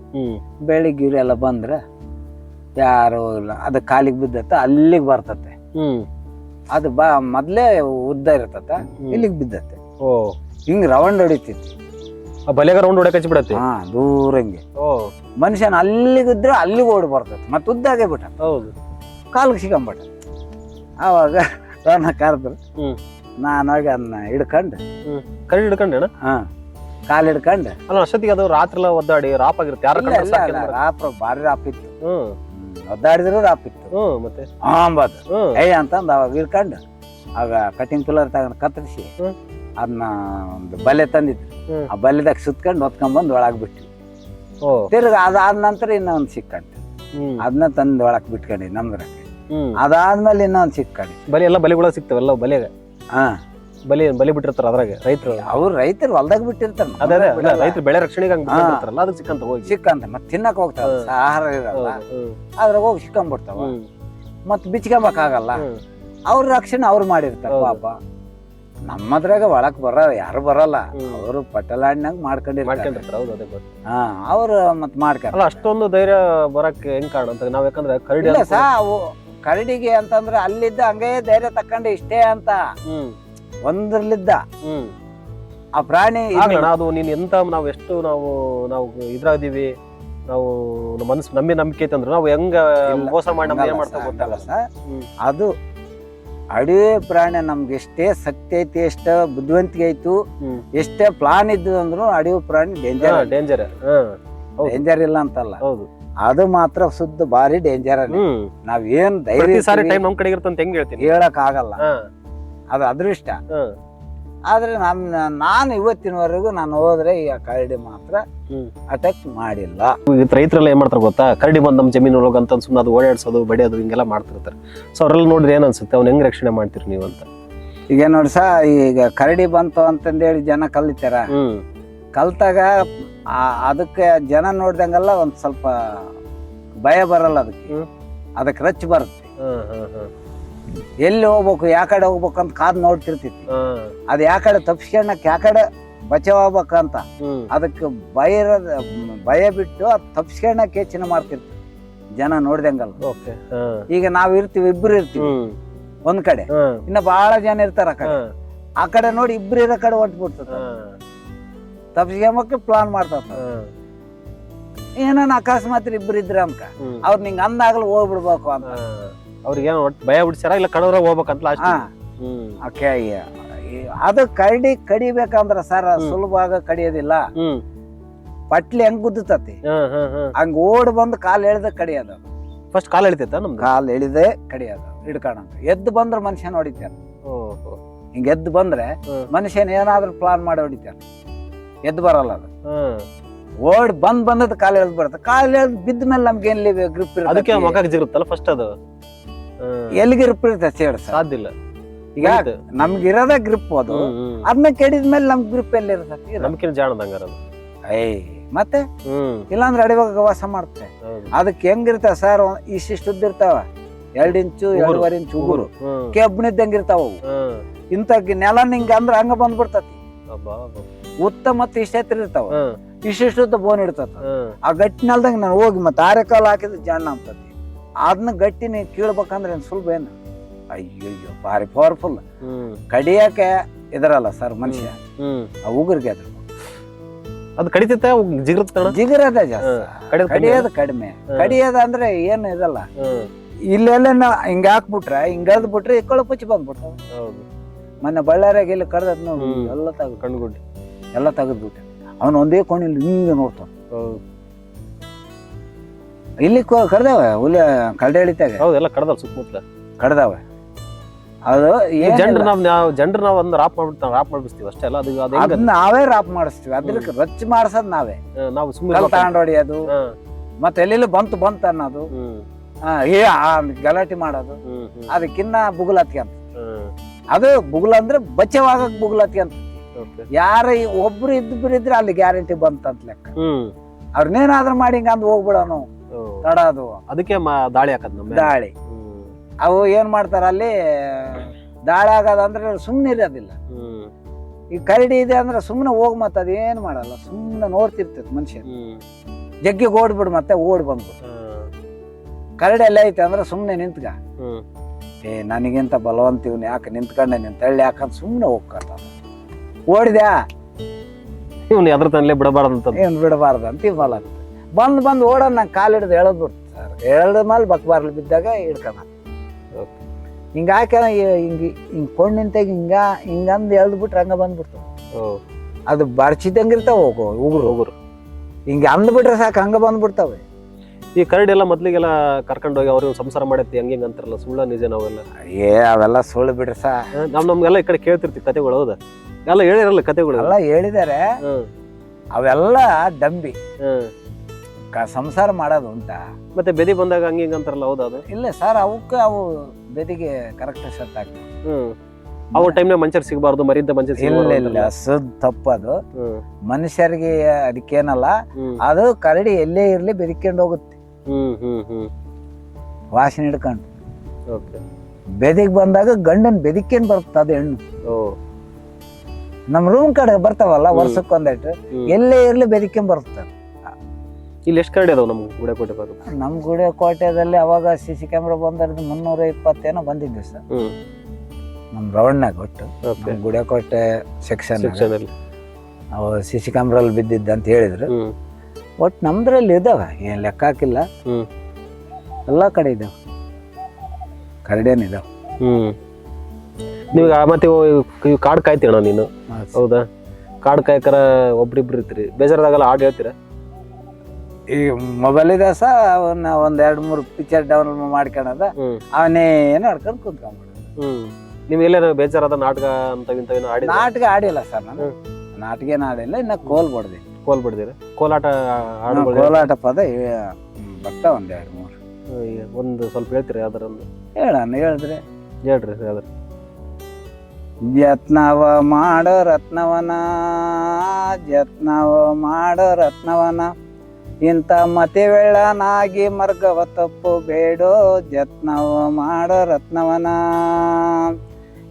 ಬೆಳಿಗ್ಗೆ ಇವರೆಲ್ಲ ಬಂದ್ರೆ ಯಾರು ಇಲ್ಲ, ಅದು ಕಾಲಿಗೆ ಬಿದ್ದತ್ತ, ಅಲ್ಲಿಗೆ ಬರ್ತತೆ. ಅದು ಮೊದ್ಲೇ ಉದ್ದ ಇರತ್ತ, ಇಲ್ಲಿಗೆ ಬಿದ್ದತ್ತೆ. ಹಿಂಗ್ ರೌಂಡ್ ಹೊಡಿತಿತ್ತು, ಬಲೆಗ ರೌಂಡ್ ಹೊಡಕ್ ಹಚ್ಚಿ ಬಿಡತ್ತೆ. ದೂರ ಹಿಂಗೆ ಮನುಷ್ಯನ ಅಲ್ಲಿಗಿದ್ರೆ ಅಲ್ಲಿಗೆ ಓಡಿ ಬರ್ತೈತಿ, ಮತ್ತೆ ಉದ್ದಾಗೆ ಬಿಟ್ಟ. ಹೌದು, ಕಾಲಿಗೆ ಸಿಕ್ಕಂಬಿಟ್ಟ. ಅವಾಗ ನನ್ನ ಕರೆದ್ರು, ನಾನು ಹೋಗಿ ಅದನ್ನ ಹಿಡ್ಕೊಂಡು ಕೈ ಹಿಡ್ಕೊಂಡೆ ಕಾಲು ಹಿಡ್ಕೊಂಡು. ಅಲ್ಲ ಅಷ್ಟೊತ್ತಿಗೆ ಅದು ರಾತ್ರಿ ಎಲ್ಲ ಒದ್ದಾಡಿ ರಾಪ್ ಆಗಿರುತ್ತೆ. ರಾಪ್ ಭಾರಿ ರಾಪ್ ಇತ್ತು, ಒದ್ದಾಡಿದ್ರು ರಾಪ್ ಇತ್ತು. ಮತ್ತೆ ಏ ಅಂತಂದು ಅವಾಗ ಹಿಡ್ಕೊಂಡು, ಆಗ ಕಟಿಂಗ್ ಪಿಲ್ಲರ್ ತಗೊಂಡು ಕತ್ತರಿಸಿ ಅದನ್ನ ಒಂದು ಬಲೆ ತಂದಿದ್ರು. ಆ ಬಲೆದಾಗ ಸುತ್ಕೊಂಡು ಹೊತ್ಕೊಂಡ್ ಒಳಗ್ ಬಿಟ್ವಿ. ತಿರ್ಗ ಅದಾದ ನಂತರ ಇನ್ನೊಂದು ಸಿಕ್ಕಂಡು, ಅದನ್ನ ತಂದು ಒಳಕ್ ಬಿಟ್ಕೊಂಡಿ ನಮ್ದ್ರಕ್ಕೆ. ಅದಾದ್ಮೇಲೆ ಇನ್ನೊಂದು ಸಿಕ್ಕಂಡಿ. ಬಲೆ ಎಲ್ಲ ಬಲೆಗಳ ಸಿಗ್ತಾವೆಲ್ಲ ಬಲೆಗ. ಬಲಿ ಬಿಟ್ಟಿರ್ತಾರ ಅದ್ರಾಗ ರೈತರು, ಅವ್ರು ರೈತರು ಹೊಲ್ದಾಗ ಬಿಟ್ಟಿರ್ತಾರ. ರೈತರು ಬೆಳೆ ರಕ್ಷಣೆಗೆ ಅದಕ್ಕೆ ಸಿಕ್ಕಂತ ಹೋಗಿ ಸಿಕ್ಕಂತ ಮತ್ತೆ ತಿನ್ನಕ್ ಹೋಗ್ತಾವ, ಆಹಾರ ಇರಲ್ಲ, ಅದ್ರಾಗ ಹೋಗಿ ಸಿಕ್ಕಂಬಿಡ್ತಾವ. ಮತ್ ಬಿಚ್ಕೊಂಬಕ್ಕಾಗಲ್ಲ, ಅವ್ರ ರಕ್ಷಣೆ ಅವ್ರು ಮಾಡಿರ್ತಾರ ಪಾಪ. ನಮ್ಮದ್ರಾಗ ಒಳಕ್ ಯಾರು ಬರಲ್ಲ, ಅವರು ಪಟಲಾಡಿನಾಗ ಮಾಡ್ಕೊಂಡಿರ್ತಾರ. ಅವ್ರು ಮತ್ ಮಾಡ್ಕೊಂಡ. ಅಷ್ಟೊಂದು ಧೈರ್ಯ ಬರಕ್ ಹೆಂಗ್ ಕಾರಣ ಅಂತ ನಾವ್, ಯಾಕಂದ್ರೆ ಕರಡಿ ಕರಡಿಗೆ ಅಂತಂದ್ರೆ ಅಲ್ಲಿದ್ದ ಹಂಗೇ ಧೈರ್ಯ ತಕೊಂಡೆ ಇಷ್ಟೇ ಅಂತ ಒಂದ್ರಲ್ಲಿದ್ದ ಆ ಪ್ರಾಣಿ. ಅದು ನೀನ್ ಎಂತ ನಾವ್ ಎಷ್ಟು ನಾವು ಇದ್ರಾದೀವಿ, ನಾವು ಮನಸ್ಸು ನಂಬಿಕೆ ಐತಂದ್ರೆ ನಾವು ಹೆಂಗ ಮೋಸ ಮಾಡಿ ಏನ್ ಮಾಡ್ತಾ ಗೊತ್ತಲ್ಲ ಸರ್. ಅದು ಅಡವಿ ಪ್ರಾಣಿ ನಮ್ಗೆ ಎಷ್ಟೇ ಶಕ್ತಿ ಐತಿ, ಎಷ್ಟ ಬುದ್ಧಿವಂತಿಕೆ ಐತು, ಎಷ್ಟೇ ಪ್ಲಾನ್ ಇದ್ದು ಅಂದ್ರು ಅಡವಿ ಪ್ರಾಣಿ ಡೇಂಜರ್ ಇಲ್ಲ ಅಂತಲ್ಲ. ಅದು ಮಾತ್ರ ಸುದ್ದ ಭಾರಿ ಡೇಂಜರ್ ನಾವ್ ಏನ್ ಧೈರ್ಯ ಸಾರಿ ಟೈಮ್ ನಮ್ ಕಡೆ ಇರ್ತಂತ ಹೆಂಗ್ ಹೇಳ್ತೀನಿ ಹೇಳಕ್ ಆಗಲ್ಲ. ಅದು ಅದೃಷ್ಟ. ಆದ್ರೆ ನಾನು ಇವತ್ತಿನವರೆಗೂ ನಾನು ಹೋದ್ರೆ ಈ ಕರಡಿ ಮಾತ್ರ ಅಟ್ಯಾಕ್ ಮಾಡಿಲ್ಲ. ರೈತರೆಲ್ಲ ಏನ್ ಮಾಡ್ತಾರೆ ಗೊತ್ತಾ, ಕರಡಿ ಬಂದ್ ನಮ್ ಜಮೀನ್ ಒಳಗ ಅಂತ ಸುಮ್ಮನೆ ಅದು ಓಡಾಡ್ಸೋದು ಬಡಿಯೋದು ಹಿಂಗೆಲ್ಲ ಮಾಡ್ತಿರ್ತಾರೆ. ಸೊ ಅವ್ರೆಲ್ಲ ನೋಡಿದ್ರೆ ಏನ್ ಅನ್ಸುತ್ತೆ, ಅವ್ನ ಹೆಂಗ್ ರಕ್ಷಣೆ ಮಾಡ್ತೀರಿ ನೀವು ಅಂತ? ಈಗ ನೋಡಿ ಈಗ ಕರಡಿ ಬಂತು ಅಂತಂದೇಳಿ ಜನ ಕಲಿತಾರ. ಕಲ್ತಾಗ ಅದಕ್ಕೆ ಜನ ನೋಡ್ದಂಗೆಲ್ಲ ಒಂದ್ ಸ್ವಲ್ಪ ಭಯ ಬರಲ್ಲ, ಅದಕ್ಕೆ ರಚ್ ಬರುತ್ತೆ. ಎಲ್ಲಿ ಹೋಗ್ಬೇಕು, ಯಾ ಕಡೆ ಹೋಗ್ಬೇಕು ಅಂತ ಕಾದ್ ನೋಡ್ತಿರ್ತಿತಿ. ಅದ್ ಯಾ ಕಡೆ ತಪ್ಸ್ಕೊಂಡಕ್ ಯಾ ಕಡೆ ಬಚಾವ್ ಆಗ್ಬೇಕಂತ ಅದಕ್ಕೆ ಭಯ ಬಿಟ್ಟು ಅದ್ ತಪ್ಸ್ಕೊಂಡಕ್ ಯೋಚನೆ ಮಾಡ್ತಿರ್ತಿ ಜನ ನೋಡ್ದಂಗಲ್ಲ. ಈಗ ನಾವ್ ಇರ್ತೀವಿ, ಇಬ್ರು ಇರ್ತೀವಿ ಒಂದ್ ಕಡೆ, ಇನ್ನ ಬಹಳ ಜನ ಇರ್ತಾರ ಆ ಕಡೆ ನೋಡಿ ಇಬ್ರು ಇರೋ ಕಡೆ ಹೊಂಟ್ಬಿಡ್ತದ. ತಪ್ಸ್ಕೊಂಬಕ್ಕೆ ಪ್ಲಾನ್ ಮಾಡ್ತಾರ. ಏನನ್ನ ಅಕಸ್ಮಾತ್ ಇಬ್ರು ಇದ್ರ ಅನ್ಕ ಅವ್ರ ನಿಂಗ ಅಂದಾಗಲೂ ಹೋಗ್ಬಿಡ್ಬೇಕು ಅಂತ ಅವ್ರಿಗೆ ಭಯ ಬಿಡ್ಸ್ಯಾರ, ಇಲ್ಲ ಕಡವ್ರ ಹೋಗ್ಬೇಕಂತ. ಅದು ಕರಡಿ ಕಡಿಬೇಕಂದ್ರ ಸರ್ ಸುಲಭವಾಗ ಕಡಿಯೋದಿಲ್ಲ. ಪಟ್ಲಿ ಹೆಂಗ್ ಗುದ್ದತತಿ ಹಂಗ ಓಡ್ ಬಂದು ಕಾಲ್ ಎಳ್ದ ಕಡಿಯೋದು. ಫಸ್ಟ್ ಕಾಲ್ ಎಳಿತೈತ ನಮ್ದು, ಕಾಲ್ ಎಳಿದೆ ಕಡಿಯೋದು ಹಿಡ್ಕೊಂಡ. ಎದ್ದು ಬಂದ್ರ ಮನುಷ್ಯನ ಹೊಡಿತಾರ. ಹಿಂಗ ಎದ್ದು ಬಂದ್ರೆ ಮನುಷ್ಯನ್ ಏನಾದ್ರೂ ಪ್ಲಾನ್ ಮಾಡಿ ಹೊಡಿತಾರ. ಎದ್ದು ಬರಲ್ಲ ಅದು. ಓಡ್ ಬಂದದ್ ಕಾಲ್ ಎಳ್ದ್ ಬರುತ್ತೆ. ಕಾಲ್ ಎಳ್ದ್ ಬಿದ್ದ ಮೇಲೆ ನಮ್ಗೆ ಏನ್ ಗ್ರಿಪ್ ಅದಕ್ಕೆ ಮಗ ಜಿರುತ್ತಲ್ಲ ಫಸ್ಟ್ ಅದು. ಎಲ್ಲಿ ಗ್ರಿಪ್ ಇರುತ್ತೆ ಸಾಧ್ಯ ಇಲ್ಲ. ಈಗ ನಮ್ಗಿರೋದ ಗ್ರಿಪ್ ಅದು. ಅದನ್ನ ಕೆಡಿದ್ಮೇಲೆ ನಮ್ ಗ್ರಿಪ್ ಎಲ್ಲಿ ಇರ್ತದೆ? ನಮ್ಕಿನ ಜಾಣದಂಗಾರ ಮತ್ತೆ ಇಲ್ಲಾಂದ್ರೆ ಅಡಿವಾಗ ವಾಸ ಮಾಡುತ್ತೆ. ಅದಕ್ಕೆ ಹೆಂಗಿರ್ತಾವ ಸರ್, ಇಷ್ಟಿಷ್ಟು ಉದ್ದ ಇರ್ತಾವ, 2 ಇಂಚು 2.5 ಇಂಚು ಉಗುರು, ಕೆಬ್ಬಣಿದ್ದಂಗ ಇರ್ತಾವ. ಇಂತ ನೆಲ ನಿಂಗ ಅಂದ್ರ ಹಂಗ ಬಂದ್ಬಿಡ್ತತಿ. ಉತ್ತ ಮತ್ತೆ ಇಷ್ಟ ಎತ್ತರ ಇರ್ತಾವ, ಇಷ್ಟಿಷ್ಟುದ್ದ ಬೋನ್ ಇಡ್ತತ. ಆ ಗಟ್ಟಿ ನೆಲ್ದಂಗ ನಾನು ಹೋಗಿ ಮತ್ತೆ ಆರೆಕಾಲ್ ಹಾಕಿದ್ರೆ ಜಾಣ ಅಂತತಿ. ಅದನ್ನ ಗಟ್ಟಿ ನೀ ಕೀಳ್ಬೇಕಂದ್ರೆ ಏನ್ ಸುಲಭ ಏನು? ಅಯ್ಯಯ್ಯೋ ಭಾರಿ ಪವರ್ಫುಲ್. ಕಡಿಯಕ್ಕೆ ಇದರಲ್ಲ ಸರ್ ಮನುಷ್ಯ, ಆ ಉಗುರ್ಗೆ ಅದ್ರ ಅದು ಕಡಿತೈತೆ, ಜಿಗಿರದ ಜಾಸ್ತಿ, ಕಡಿಯೋದು ಕಡಿಮೆ. ಕಡಿಯೋದ ಅಂದ್ರೆ ಏನು ಇದಲ್ಲ. ಇಲ್ಲೆಲ್ಲ ಹಿಂಗ ಹಾಕ್ಬಿಟ್ರೆ ಹಿಂಗ ಅದ್ ಬಿಟ್ರೆ ಕೊಳಪುಚ್ಚಿ ಬಂದ್ಬಿಟ್ಟ. ಮೊನ್ನೆ ಬಳ್ಳಾರಿಯಾಗ ಇಲ್ಲಿ ಕಡ್ದದ್ ನೋಡಿ ಎಲ್ಲ ತೆಗ್ದು ಕಣ್ಗುಡ್ಡಿ ಎಲ್ಲ ತೆಗೆದ್ಬಿಟ್ಟೆ. ಅವನು ಒಂದೇ ಕೋಣಿಲ್ ಹಿಂಗೆ ನೋಡ್ತಾನ. ಇಲ್ಲಿ ಕಡ್ದಾವೆ ಹುಲಿ ಕರಡಿ ಎಳಿತಾಗ. ಹೌದೆಲ್ಲ ಕಡ್ದವ್ ಸುತ್ತಮುತ್ತಲ ಕಡ್ದಾವೆ. ಅದು ಜನರು ನಾವ್ ಒಂದು ರಾಪ್ ಮಾಡ್ಬಿಡ್ತೀವಿ ಅಷ್ಟೇ ಅಲ್ಲ. ಅದು ನಾವೇ ರಾಪ್ ಮಾಡಿಸ್ತೀವಿ. ಅದ್ರಕ್ಕೆ ರಚ್ ಮಾಡ್ಸದ್ ನಾವೇ. ನಾವು ಸುಮ್ಮನೆ ತಗೊಂಡ್ ಹೊಡಿಯೋದು, ಮತ್ತೆ ಎಲ್ಲೆಲ್ಲಿ ಬಂತು ಅನ್ನೋದು, ಗಲಾಟೆ ಮಾಡೋದು. ಅದಕ್ಕಿನ್ನ ಬುಗುಲತ್ತಿ ಅಂತ. ಅದು ಬುಗುಲ ಅಂದ್ರೆ ಬಚ್ಚವಾಗಕ್ ಬುಗುಲತ್ತಿ ಅಂತ. ಯಾರ ಒಬ್ರು ಇದ್ರೆ ಅಲ್ಲಿ ಗ್ಯಾರಂಟಿ ಬಂತಂತ ಲೆಕ್ಕ. ಅವ್ರನ್ನೇನಾದ್ರೂ ಮಾಡಿ ಹಿಂಗ ಅಂದ್ ಹೋಗ್ಬಿಡೋನು ತಡೋದು. ಅದಕ್ಕೆ ದಾಳಿ ಹಾಕದ್ ದಾಳಿ. ಅವು ಏನ್ ಮಾಡ್ತಾರ ಅಲ್ಲಿ ದಾಳಿ ಆಗೋದಂದ್ರೆ ಸುಮ್ನೆ ಇರೋದಿಲ್ಲ. ಈ ಕರಡಿ ಇದೆ ಅಂದ್ರೆ ಸುಮ್ನೆ ಹೋಗ್ ಮತ್ತ ಅದೇನ್ ಮಾಡಲ್ಲ, ಸುಮ್ನೆ ನೋಡ್ತಿರ್ತೈತಿ ಮನುಷ್ಯ. ಜಗ್ಗಿಗೆ ಓಡ್ಬಿಡು ಮತ್ತೆ ಓಡ್ ಬಂದ್ಬಿಡು. ಕರಡಿ ಎಲ್ಲ ಐತೆ ಅಂದ್ರೆ ಸುಮ್ನೆ ನಿಂತ್ಗ, ನನಗಿಂತ ಬಲವಂತ ಇವ್ನು ಯಾಕೆ ನಿಂತ್ಕೊಂಡೆ ನಿನ್ ತಳ್ಳಿ ಯಾಕಂತ ಸುಮ್ನೆ ಹೋಗ್ಕತ್ತ. ಓಡಿದ್ಯಾ ಇವ್ನು ಅದ್ರ ತನಲ್ಲೇ ಬಿಡಬಾರ್ದಂತ ಏನ್ ಬಿಡಬಾರ್ದು ಅಂತ ಬಲ ಬಂದ್ ಓಡ ನಂಗೆ ಕಾಲು ಹಿಡ್ದು ಎಳದ್ ಬಿಡ್ತು ಸರ್. ಎಳ್ದ ಮೇಲೆ ಬಕ್ಬಾರ್ಲು ಬಿದ್ದಾಗ ಹಿಡ್ಕೊಂಡ ಹಿಂಗ ಹಾಕ ಹಿಂಗ್ ಕೊಂಡ್ ನಿಂತಾಗ ಹಿಂಗಂದ್ ಎಳ್ದ್ ಬಿಟ್ರೆ ಹಂಗ ಬಂದ್ಬಿಡ್ತು. ಅದು ಬರ್ಚಿದಂಗಿರ್ತಾವ ಉಗುರು ಹಿಂಗ ಅಂದ್ಬಿಟ್ರೆ ಸಾಕು ಹಂಗ ಬಂದ್ಬಿಡ್ತಾವೆ. ಈ ಕರಡಿ ಎಲ್ಲ ಮೊದ್ಲಿಗೆಲ್ಲ ಕರ್ಕೊಂಡೋಗಿ ಅವ್ರಿಗೆ ಸಂಸಾರ ಮಾಡೈತಿ ಹಂಗಿಂಗ್ ಅಂತಾರಲ್ಲ, ಸುಳ್ಳ ನಿಜ ನಾವೆಲ್ಲ? ಅವೆಲ್ಲ ಸುಳ್ಳು ಬಿಡ್ರಿ ಸಾ. ನಮ್ಗೆಲ್ಲ ಈ ಕಡೆ ಕೇಳ್ತಿರ್ತೀವಿ ಕತೆಗಳು. ಹೌದಾ? ಎಲ್ಲ ಹೇಳಿರಲ್ಲ ಕತೆಗಳು ಎಲ್ಲ ಹೇಳಿದಾರೆ. ಅವೆಲ್ಲ ಡಂಬಿ ಸಂಸಾರ ಮಾಡೋದು ಅಂತ. ಮತ್ತೆ ಬೆದಿ ಬಂದಾಗ ಹಂಗಿಂಗ್ ಅಂತಾರಲ್ಲ, ಹೌದಾ? ಅದು ಇಲ್ಲ ಸರ್, ಅವು ಬೆದಿಗೆ ಕರೆಕ್ಟ್ ಸೆಟ್ ಆಗ್ತದೆ. ಅವ ಟೈಮ್ನಾಗ ಮನುಷ್ಯರ್ ಸಿಗಬಾರ್ದು, ಮರಿಂದ ಮನುಷ್ಯರ್ ಇಲ್ಲ ಸುದ್ ತಪ್ಪದು. ಮನುಷ್ಯರಿಗೆ ಅದಕ್ಕೇನಲ್ಲ, ಅದು ಕರಡಿ ಎಲ್ಲೇ ಇರ್ಲಿ ಬೆದಿಕೊಂಡು ಹೋಗುತ್ತೆ. ವಾಸನೆ ಹಿಡ್ಕೊಂಡು ಬೆದಿಗ್ ಬಂದಾಗ ಗಂಡನ್ ಬೆದಿಕೊಂಡ್ ಬರ್ತದ ಅದು ಹೆಣ್ಣು. ನಮ್ ರೂಮ್ ಕಡೆ ಬರ್ತಾವಲ್ಲ ವರ್ಷಕ್ಕೊಂದೆಟ್ಟು, ಎಲ್ಲೇ ಇರ್ಲಿ ಬೆದಿಕೊಂಡ್ ಬರ್ತದೆ. ಇಲ್ಲಿ ಎಷ್ಟು ಕರಡಿ ಅದಾವ ನಮ್ ಗುಡೇಕೋಟೆ? ನಮ್ ಗುಡೇಕೋಟೆದಲ್ಲಿ ಅವಾಗ CC ಕ್ಯಾಮ್ರಾ ಬಂದಿರೋದು 320 ಏನೋ ಬಂದಿದ್ವಿ ಸರ್. ನಮ್ ರೌಂಡ್ನಾಗ ಒಟ್ಟು ಗುಡೇಕೋಟೆ ಸೆಕ್ಷನ್ ಅವು CC ಕ್ಯಾಮ್ರಾ ಬಿದ್ದಿದ್ದ ಅಂತ ಹೇಳಿದ್ರು. ಒಟ್ಟು ನಮ್ದ್ರಲ್ಲಿ ಇದಾವ, ಏನ್ ಲೆಕ್ಕ ಹಾಕಿಲ್ಲ, ಎಲ್ಲಾ ಕಡೆ ಇದಾವ ಕರಡಿಯನ್ ಇದಾವ. ನೀವ್ ಮತ್ತೆ ಕಾಡ್ ಕಾಯ್ತೀಣ ನೀನು? ಹೌದಾ? ಕಾಡ್ ಕಾಯ್ಕರ ಒಬ್ರಿಬ್ರು ಇರ್ತೀರಿ, ಬೇಜಾರದಾಗಲ್ಲ ಹಾಡು ಹೇಳ್ತೀರ? ಈ ಮೊಬೈಲ್ ಇದೆ ಸ ಅವನ್ನ ಒಂದ್ 2-3 ಪಿಕ್ಚರ್ ಡೌನ್ಲೋಡ್ ಮಾಡ್ಕೊಳದ ಅವನೇ ನೋಡ್ಕೊಂಡು ಕುಂತ್ಕೊಂಡ್ಬಿಡ. ನಿಮ್ ಎಲ್ಲೇನೋ ಬೇಜಾರಾದ ನಾಟಕ ಅಂತ ಆಡಿ? ನಾಟಕ ಆಡಿಲ್ಲ ಸರ್ ನಾನು, ನಾಟಕ ಏನು ಆಡಿಲ್ಲ. ಇನ್ನ ಕೋಲ್ ಬಡ್ದಿ. ಕೋಲ್ ಬಿಡ್ದಿರ? ಕೋಲಾಟ ಕೋಲಾಟ ಪದ ಬರ್ತಾ 1-2-3 ಒಂದು ಸ್ವಲ್ಪ ಹೇಳ್ತೀರಿ ಯಾವ್ದಾರೊಂದು? ಹೇಳಿದ್ರೆ ಹೇಳ್ರಿ ಯಾವ್ದಾರ. ಯತ್ನವ ಮಾಡೋ ರತ್ನವನ, ಯತ್ನವ ಮಾಡೋ ರತ್ನವನ, ಇಂಥ ಮತಿವೆಳ್ಳನಾಗಿ ಮರ್ಗವ ತಪ್ಪು ಬೇಡೋ, ಯತ್ನವ ಮಾಡೋ ರತ್ನವನ.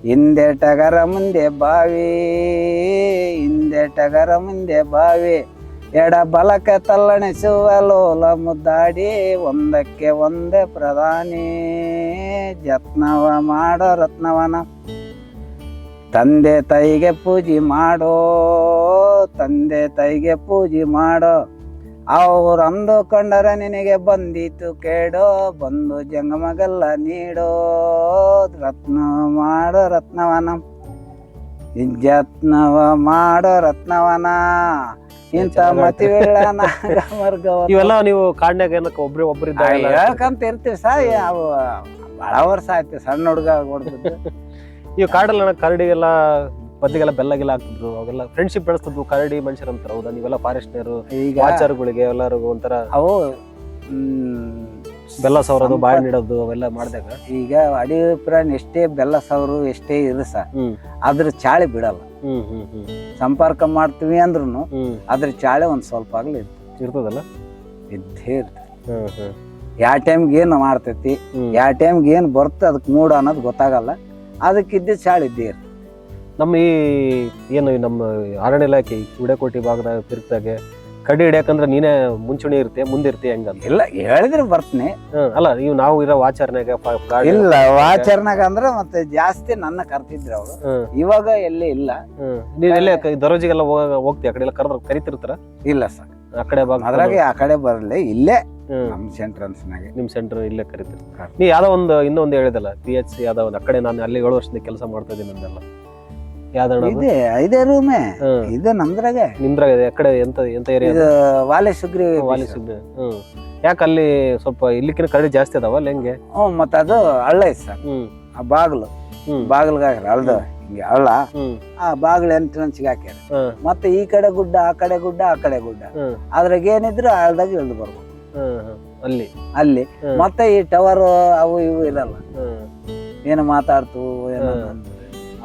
ಹಿಂದೆ ಟಗರ ಮುಂದೆ ಬಾವಿ, ಹಿಂದೆ ಟಗರ ಮುಂದೆ ಬಾವಿ, ಎಡ ಬಲಕ್ಕೆ ತಲ್ಲಣಿಸುವ ಲೋಲ ಮುದ್ದಾಡಿ, ಒಂದಕ್ಕೆ ಒಂದೇ ಪ್ರಧಾನಿ, ಯತ್ನವ ಮಾಡೋ ರತ್ನವನ. ತಂದೆ ತಾಯಿಗೆ ಪೂಜೆ ಮಾಡೋ, ತಂದೆ ತಾಯಿಗೆ ಪೂಜೆ ಮಾಡೋ, ಅವ್ರು ಅಂದುಕೊಂಡರೆ ನಿನಗೆ ಬಂದಿತು ಕೇಡೋ, ಬಂದು ಜಂಗಮಗೆಲ್ಲ ನೀಡೋ, ರತ್ನ ಮಾಡೋ ರತ್ನವನ, ಯತ್ನವ ಮಾಡೋ ರತ್ನವನ, ಇಂಥ ಮತಿವೆಳ್ಳನ ಮರ್ಗವ. ಇವೆಲ್ಲ ನೀವು ಕಾಡ್ನ್ಯಾಗ ಏನಕ್ಕೆ ಒಬ್ರಿದ್ದ ಹೇಳ್ಕಂತ ಇರ್ತೀವಿ ಸ. ಅವು ಬಹಳ ವರ್ಷ ಆಯ್ತು ಸಣ್ಣ ಹುಡುಗ ಹೊಡ್ತಿದ್ದು. ಇವ್ ಕಾಡಲ್ಲ ಕರಡಿಗೆಲ್ಲ ಬದಿಗೆಲ್ಲ ಬೆಲ್ಲಗೆಲ್ಲ ಹಾಕ್ತಿದ್ರು, ಅವೆಲ್ಲ ಫ್ರೆಂಡ್ಶಿಪ್ ಬೆಳೆಸ್ತಿದ್ವು ಕರಡಿ ಮನುಷ್ಯರ ಅಂತಾರ. ಹೌದಾ? ನೀವೆಲ್ಲ ಫಾರೆಸ್ಟ್ನರು ಈಗ ವಾಚರ್ಗಳಿಗೆ ಎಲ್ಲರಿಗೂ ಒಂಥರ ಅವು ಬೆಲ್ಲ ಸವರೋದು, ಬಾಯಿ ನೀಡೋದು ಅವೆಲ್ಲ ಮಾಡಿದಾಗ. ಈಗ ಅಡವಿ ಪ್ರಾಣಿ ಎಷ್ಟೇ ಬೆಲ್ಲ ಸವರು ಎಷ್ಟೇ ಇರುಸ ಅದ್ರ ಚಾಳಿ ಬಿಡಲ್ಲ. ಸಂಪರ್ಕ ಮಾಡ್ತೀವಿ ಅಂದ್ರೂ ಅದ್ರ ಚಾಳಿ ಒಂದ್ ಸ್ವಲ್ಪ ಆಗ್ಲಿ ಇರ್ತದಲ್ಲ, ಇದ್ದೇ ಇರ್ತದೆ. ಯಾವ ಟೈಮ್ಗೆ ಏನು ಮಾಡ್ತೈತಿ, ಯಾವ ಟೈಮ್ಗೆ ಏನು ಬರುತ್ತೆ ಅದಕ್ಕೆ ಮೂಡ ಅನ್ನೋದು ಗೊತ್ತಾಗಲ್ಲ. ಅದಕ್ಕಿದ್ದ ಚಾಳಿ ಇದ್ದೇ ಇರ್ತದೆ. ನಮ್ಮ ಈ ಏನು ನಮ್ಮ ಅರಣ್ಯ ಇಲಾಖೆ ಗುಡೇಕೋಟೆ ಭಾಗದಾಗ ತಿರುಗ್ತಾಗೆ ಕಡಿ ಹಿಡಿಯಾಕಂದ್ರೆ ನೀನೇ ಮುಂಚೂಣಿ ಇರ್ತೀಯ, ಮುಂದೆ ಇರ್ತೀಯ ಹೆಂಗಂತ? ಇಲ್ಲ ಹೇಳಿದ್ರೆ ಬರ್ತೀನಿ. ಅಲ್ಲ ನೀವು ನಾವು ಇರೋ ವಾಚರ್ನಾಗ ಇಲ್ಲ ವಾಚರ್ನಾಗ ಅಂದ್ರೆ ಮತ್ತೆ ಜಾಸ್ತಿ ನನ್ನ ಕರ್ತಿದ್ರು ಅವರು. ಇವಾಗ ಎಲ್ಲಿ ಇಲ್ಲ. ನೀವೆಲ್ಲ ದರೋಜಿಗೆಲ್ಲ ಹೋಗ್ತೀಯ? ಆ ಕಡೆ ಎಲ್ಲ ಕರಿತಿರ್ತಾರ? ಇಲ್ಲ ಸರ್, ಆ ಕಡೆ ಭಾಗ ಅದ್ರಾಗೆ ಆ ಕಡೆ ಬರಲಿ, ಇಲ್ಲೇ ನಮ್ ಸೆಂಟ್ರನ್ಸ್ನಾಗೆ. ನಿಮ್ ಸೆಂಟರ್ ಇಲ್ಲೇ ಕರಿತೀರಿ. ನೀ ಯಾವ್ದೋ ಒಂದು ಇನ್ನೊಂದು ಹೇಳಿದಲ್ಲ PHC ಯಾವ್ದೋ ಒಂದು, ಆ ಕಡೆ ನಾನು ಅಲ್ಲಿ 7 ವರ್ಷದಿಂದ ಕೆಲಸ ಮಾಡ್ತಾ ಇದ್ದೀನಿ ಅಂದಲ್ಲ, ಯಾವ್ದು? ಇದೇ ರೂಮೇ ಇದೆ ನಮ್ದ್ರಾಗೆ. ನಿಮ್ದ್ರಾಗ ಆ ಕಡೆ ಎಂತ ಏರಿಯಾ? ಇದು ವಾಲಿಸುಗ್ರಿ. ವಾಲಿಸುಗ್ರಿ. ಯಾಕೆ ಅಲ್ಲಿ ಸ್ವಲ್ಪ ಇಲ್ಲಿಕಿನ ಕರಡಿ ಜಾಸ್ತಿ ಅದಾವ ಅಲ್ಲಿ ಹೆಂಗೆ? ಮತ್ತ ಅದು ಹಳ್ಳ ಐತ್ ಸರ್. ಆ ಬಾಗ್ಲು ಬಾಗ್ಲ್ಗಾಗ ಹಳ್ದ ಹಿಂಗೆ ಹಳ್ಳ, ಆ ಬಾಗ್ಲ ಎಂಟ್ರೆನ್ಸ್ಗೆ ಹಾಕ್ಯಾರ. ಮತ್ತೆ ಈ ಕಡೆ ಗುಡ್ಡ, ಆ ಕಡೆ ಗುಡ್ಡ, ಆ ಕಡೆ ಗುಡ್ಡ. ಅದ್ರಾಗ ಏನಿದ್ರು ಹಳ್ದಾಗ ಇಳ್ದು ಬರ್ಬೋದು ಅಲ್ಲಿ. ಅಲ್ಲಿ ಮತ್ತೆ ಈ ಟವರ್ ಅವು ಇವು ಇರಲ್ಲ. ಏನು ಮಾತಾಡ್ತು ಏನೋ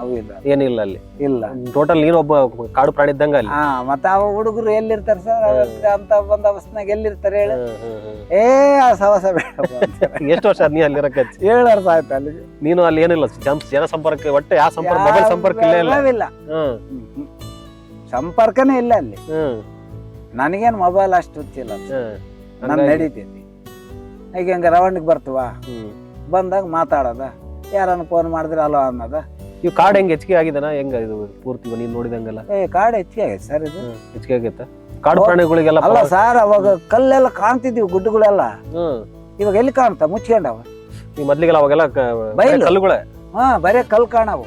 ಅವು ಇಲ್ಲ, ಏನಿಲ್ಲ ಅಲ್ಲಿ. ಇಲ್ಲ, ಟೋಟಲ್ ನೀನೊಬ್ಬ ಕಾಡು ಪ್ರಾಣಿ ಇದ್ದಂಗ ಅಲ್ಲಿ. ಮತ್ತ ಅವ ಹುಡುಗರು ಎಲ್ಲಿರ್ತಾರ ಸರ್ ಅಂತ ಬಂದೋಬಸ್ತ್ನಾಗ ಎಲ್ಲಿರ್ತಾರೆ ಹೇಳ? ಆ ಸವಸ ಬೇಡ. ಎಷ್ಟು ವರ್ಷ ನೀ ಅಲ್ಲಿ ಇರಕ್ಕೆ? 7 ವರ್ಷ ಆಯ್ತು ಅಲ್ಲಿ. ನೀನು ಅಲ್ಲಿ ಏನಿಲ್ಲ ಜನ ಸಂಪರ್ಕ, ಒಟ್ಟೆ ಯಾವ ಸಂಪರ್ಕ, ಮೊಬೈಲ್ ಸಂಪರ್ಕ ಇಲ್ಲ. ಸಂಪರ್ಕನೇ ಇಲ್ಲ ಅಲ್ಲಿ. ನನಗೇನು ಮೊಬೈಲ್ ಅಷ್ಟು ಹುಚ್ಚಿಲ್ಲ, ನಾನು ನಡೀತೈತಿ. ಈಗ ಹಂಗ ರೌಂಡ್ಗೆ ಬರ್ತವ, ಬಂದಾಗ ಮಾತಾಡೋದ, ಯಾರನ್ನ ಫೋನ್ ಮಾಡಿದ್ರೆ ಅಲೋ ಅನ್ನೋದ. ಇವ್ ಕಾಡ್ ಹೆಂಗ್ ಹೆಚ್ಚಿಗೆ ಆಗಿದಾನ ಹೆಂಗ ಇದು ಪೂರ್ತಿ ನೀನ್ ನೋಡಿದಂಗೆಲ್ಲ? ಕಾಡು ಹೆಚ್ಚಿಗೆ ಆಗೈತೆ ಸರ್. ಇದು ಹೆಚ್ಚಿಗೆ ಆಗೈತ ಕಾಡು ಪ್ರಾಣಿಗಳಿಗೆಲ್ಲ? ಅಲ್ಲ ಸರ್, ಅವಾಗ ಕಲ್ಲೆಲ್ಲ ಕಾಣ್ತಿದ್ವಿ, ಗುಡ್ಡಗಳೆಲ್ಲ. ಇವಾಗ ಎಲ್ಲಿ ಕಾಣ್ತಾ? ಮುಚ್ಕೊಂಡವ. ಈ ಮೊದ್ಲಿಗೆಲ್ಲ ಅವಾಗೆಲ್ಲ ಬಯಲು ಕಲ್ಲುಗಳೇ. ಬರೇ ಕಲ್ಲು ಕಾಣವು.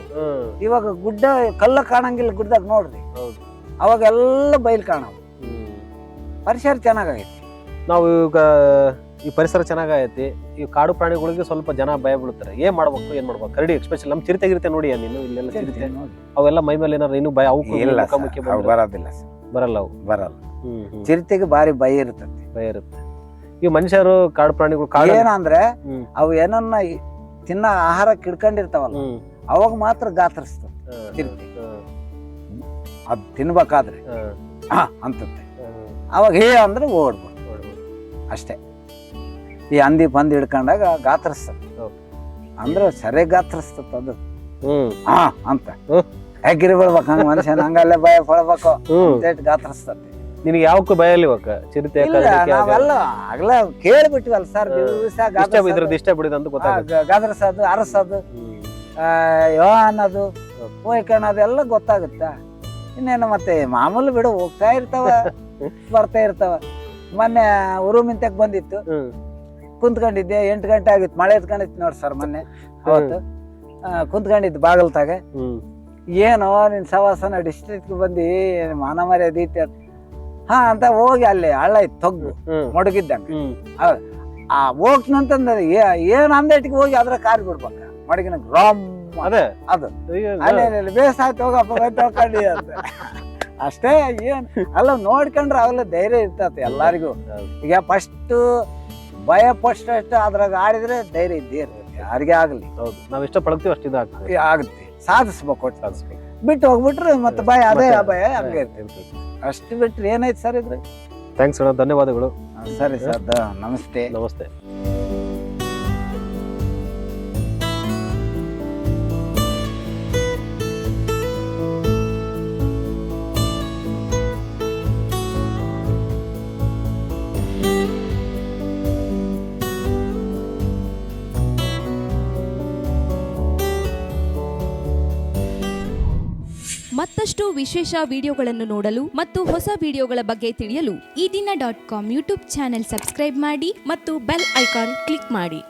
ಇವಾಗ ಗುಡ್ಡ ಕಲ್ಲ ಕಾಣಂಗಿಲ್ಲ ಗುಡ್ಡದಾಗ ನೋಡ್ರಿ. ಅವಾಗೆಲ್ಲ ಬಯಲು ಕಾಣವು. ಪರಿಸರ ಚೆನ್ನಾಗೈತಿ. ನಾವು ಈಗ ಈ ಪರಿಸರ ಚೆನ್ನಾಗೈತಿ, ಈ ಕಾಡು ಪ್ರಾಣಿಗಳಿಗೆ ಸ್ವಲ್ಪ ಜನ ಭಯ ಬೀಳ್ತಾರೆ. ಏನ್ ಮಾಡ್ಬೇಕು? ಕರಡಿ ಎಕ್ಸ್ಪೆಷಲ್ ನಮ್ಮ ಚಿರತೆಗಿರುತ್ತೆ ನೋಡಿ, ನೀನು ಇಲ್ಲೆಲ್ಲ ಚಿರತೆ ಅವೆಲ್ಲ ಮೈ ಮೇಲೆ ಏನಾದ್ರು ಇನ್ನೂ ಭಯ? ಅವು ಬರೋದಿಲ್ಲ, ಬರಲ್ಲ, ಅವು ಬರಲ್ಲ. ಚಿರತೆಗೆ ಬಾರಿ ಭಯ ಇರ್ತದೆ. ಭಯ ಇರುತ್ತೆ. ಈ ಮನುಷ್ಯರು ಕಾಡು ಪ್ರಾಣಿಗಳು ಏನಂದ್ರೆ ಅವು ಏನನ್ನ ತಿನ್ನ ಆಹಾರ ಕಿಡ್ಕೊಂಡಿರ್ತಾವಲ್ಲ, ಅವಾಗ ಮಾತ್ರ ಗಾತ್ರಿಸ್ತದೆ ಚಿರತೆ. ಅದ್ ತಿನ್ಬೇಕಾದ್ರೆ ಅಂತತ್ತೆ. ಅವಾಗ ಅಂದ್ರೆ ಓಡ್ಬೋದು ಅಷ್ಟೇ. ಈ ಹಂದಿ ಬಂದು ಹಿಡ್ಕೊಂಡಾಗ ಗಾತ್ರಿಸ್ತದ, ಅಂದ್ರೆ ಸರಿ ಗಾತ್ರಿಸ್ತದ ಅದು. ಅಂತ ಯಾಕಿರಿ ಬಿಡ್ಬೇಕು ಹಂಗ ಮನುಷ್ಯನ, ಹಂಗಲ್ಲೇ ಭಯ ಪಡ್ಬೇಕು, ಗಾತ್ರಿಸ್ತದೆ. ನಿನಗೆ ಯಾವಕ್ಕೂ ಭಯ ಇಲ್ಲ ಇವಾಗ ಚಿರತೆ? ನಾವೆಲ್ಲ ಆಗ್ಲೇ ಕೇಳ್ಬಿಟ್ಟಿವಲ್ಲ ಸರ್, ಇಷ್ಟ ಬಿಡಿದ ಅಂತ ಗೊತ್ತಾಗ ಗಾದ್ರಸೋದು, ಅರಸೋದು, ಯೋ ಅನ್ನೋದು, ಹೋಯ್ಕಣೋದು ಎಲ್ಲ ಗೊತ್ತಾಗುತ್ತ. ಇನ್ನೇನು ಮತ್ತೆ ಮಾಮೂಲಿ ಬಿಡು, ಹೋಗ್ತಾ ಇರ್ತಾವ ಬರ್ತಾ ಇರ್ತಾವ. ಮೊನ್ನೆ ಉರುಮಿಂತಕ್ ಬಂದಿತ್ತು, ಕುಂತ್ಕೊಂಡಿದ್ದೆ. 8 ಗಂಟೆ ಆಗಿತ್ತು, ಮಳೆ ಎತ್ಕೊಂಡಿತ್ತು ನೋಡಿ ಸರ್ ಮೊನ್ನೆ. ಅವತ್ತು ಕುಂತ್ಕೊಂಡಿದ್ದು ಬಾಗಲ್ತಾಗ. ಏನೋ ನಿನ್ ಸವಾಸನ ಡಿಸ್ಟ್ರಿಕ್ಟ್ ಬಂದು ಮಾನ ಮರ್ಯಾದೆ ಐತಿ. ಹಾ ಅಂತ ಹೋಗಿ ಅಲ್ಲಿ ಹಳ್ಳ ಇತ್ತು ತೊಗ್ಗು ಮಡಗಿದ್ದಂಗೆ ಹೋಗ್ನಂತಂದ್ರೆ ಏನ್ ಅಂದೇಟಿಗೆ ಹೋಗಿ ಅದ್ರ ಕಾರ್ ಬಿಡ್ಬೇಕ ಮಡಗಿನ ರಾಮ್ ಅದೇ ಅದು ಅಲ್ಲಿ ಬೇಸಾಯ್ತು ಹೋಗಪ್ಪ ತೊಳ್ಕೊಂಡಿ ಅಂತ ಅಷ್ಟೇ. ಏನ್ ಅಲ್ಲ ನೋಡ್ಕೊಂಡ್ರೆ ಅವೆಲ್ಲ ಧೈರ್ಯ ಇರ್ತತೆ ಎಲ್ಲಾರಿಗೂ. ಈಗ ಫಸ್ಟ್ ಭಯ ಫಸ್ಟ್ ಅದ್ರಾಗ ಆಡಿದ್ರೆ ಧೈರ್ಯ ಇದ್ದೇ ಇರ್ತದೆ ಯಾರಿಗೆ ಆಗ್ಲಿ. ಹೌದು, ನಾವ್ ಇಷ್ಟ ಪಡ್ತೀವಿ ಅಷ್ಟು ಇದಾಗ್ತದೆ, ಆಗುತ್ತೆ, ಸಾಧಿಸ್ಬೇಕು. ಬಿಟ್ಟು ಹೋಗ್ಬಿಟ್ರೆ ಮತ್ತೆ ಭಯ ಅದೇ ಭಯ ಹಂಗೆ ಇರ್ತೈತಿ. ಅಷ್ಟು ಬಿಟ್ರೆ ಏನಾಯ್ತು ಸರ್ ಇದ್ರೆ. ಥ್ಯಾಂಕ್ಸ್ ಅಣ್ಣ, ಧನ್ಯವಾದಗಳು. ಸರಿ ಸರ್, ನಮಸ್ತೆ. ನಮಸ್ತೆ. ಮತ್ತಷ್ಟು ವಿಶೇಷ ವಿಡಿಯೋಗಳನ್ನು ನೋಡಲು ಮತ್ತು ಹೊಸ ವಿಡಿಯೋಗಳ ಬಗ್ಗೆ ತಿಳಿಯಲು ಈ ದಿನ .com ಯೂಟ್ಯೂಬ್ ಚಾನೆಲ್ ಸಬ್ಸ್ಕ್ರೈಬ್ ಮಾಡಿ ಮತ್ತು ಬೆಲ್ ಐಕಾನ್ ಕ್ಲಿಕ್ ಮಾಡಿ.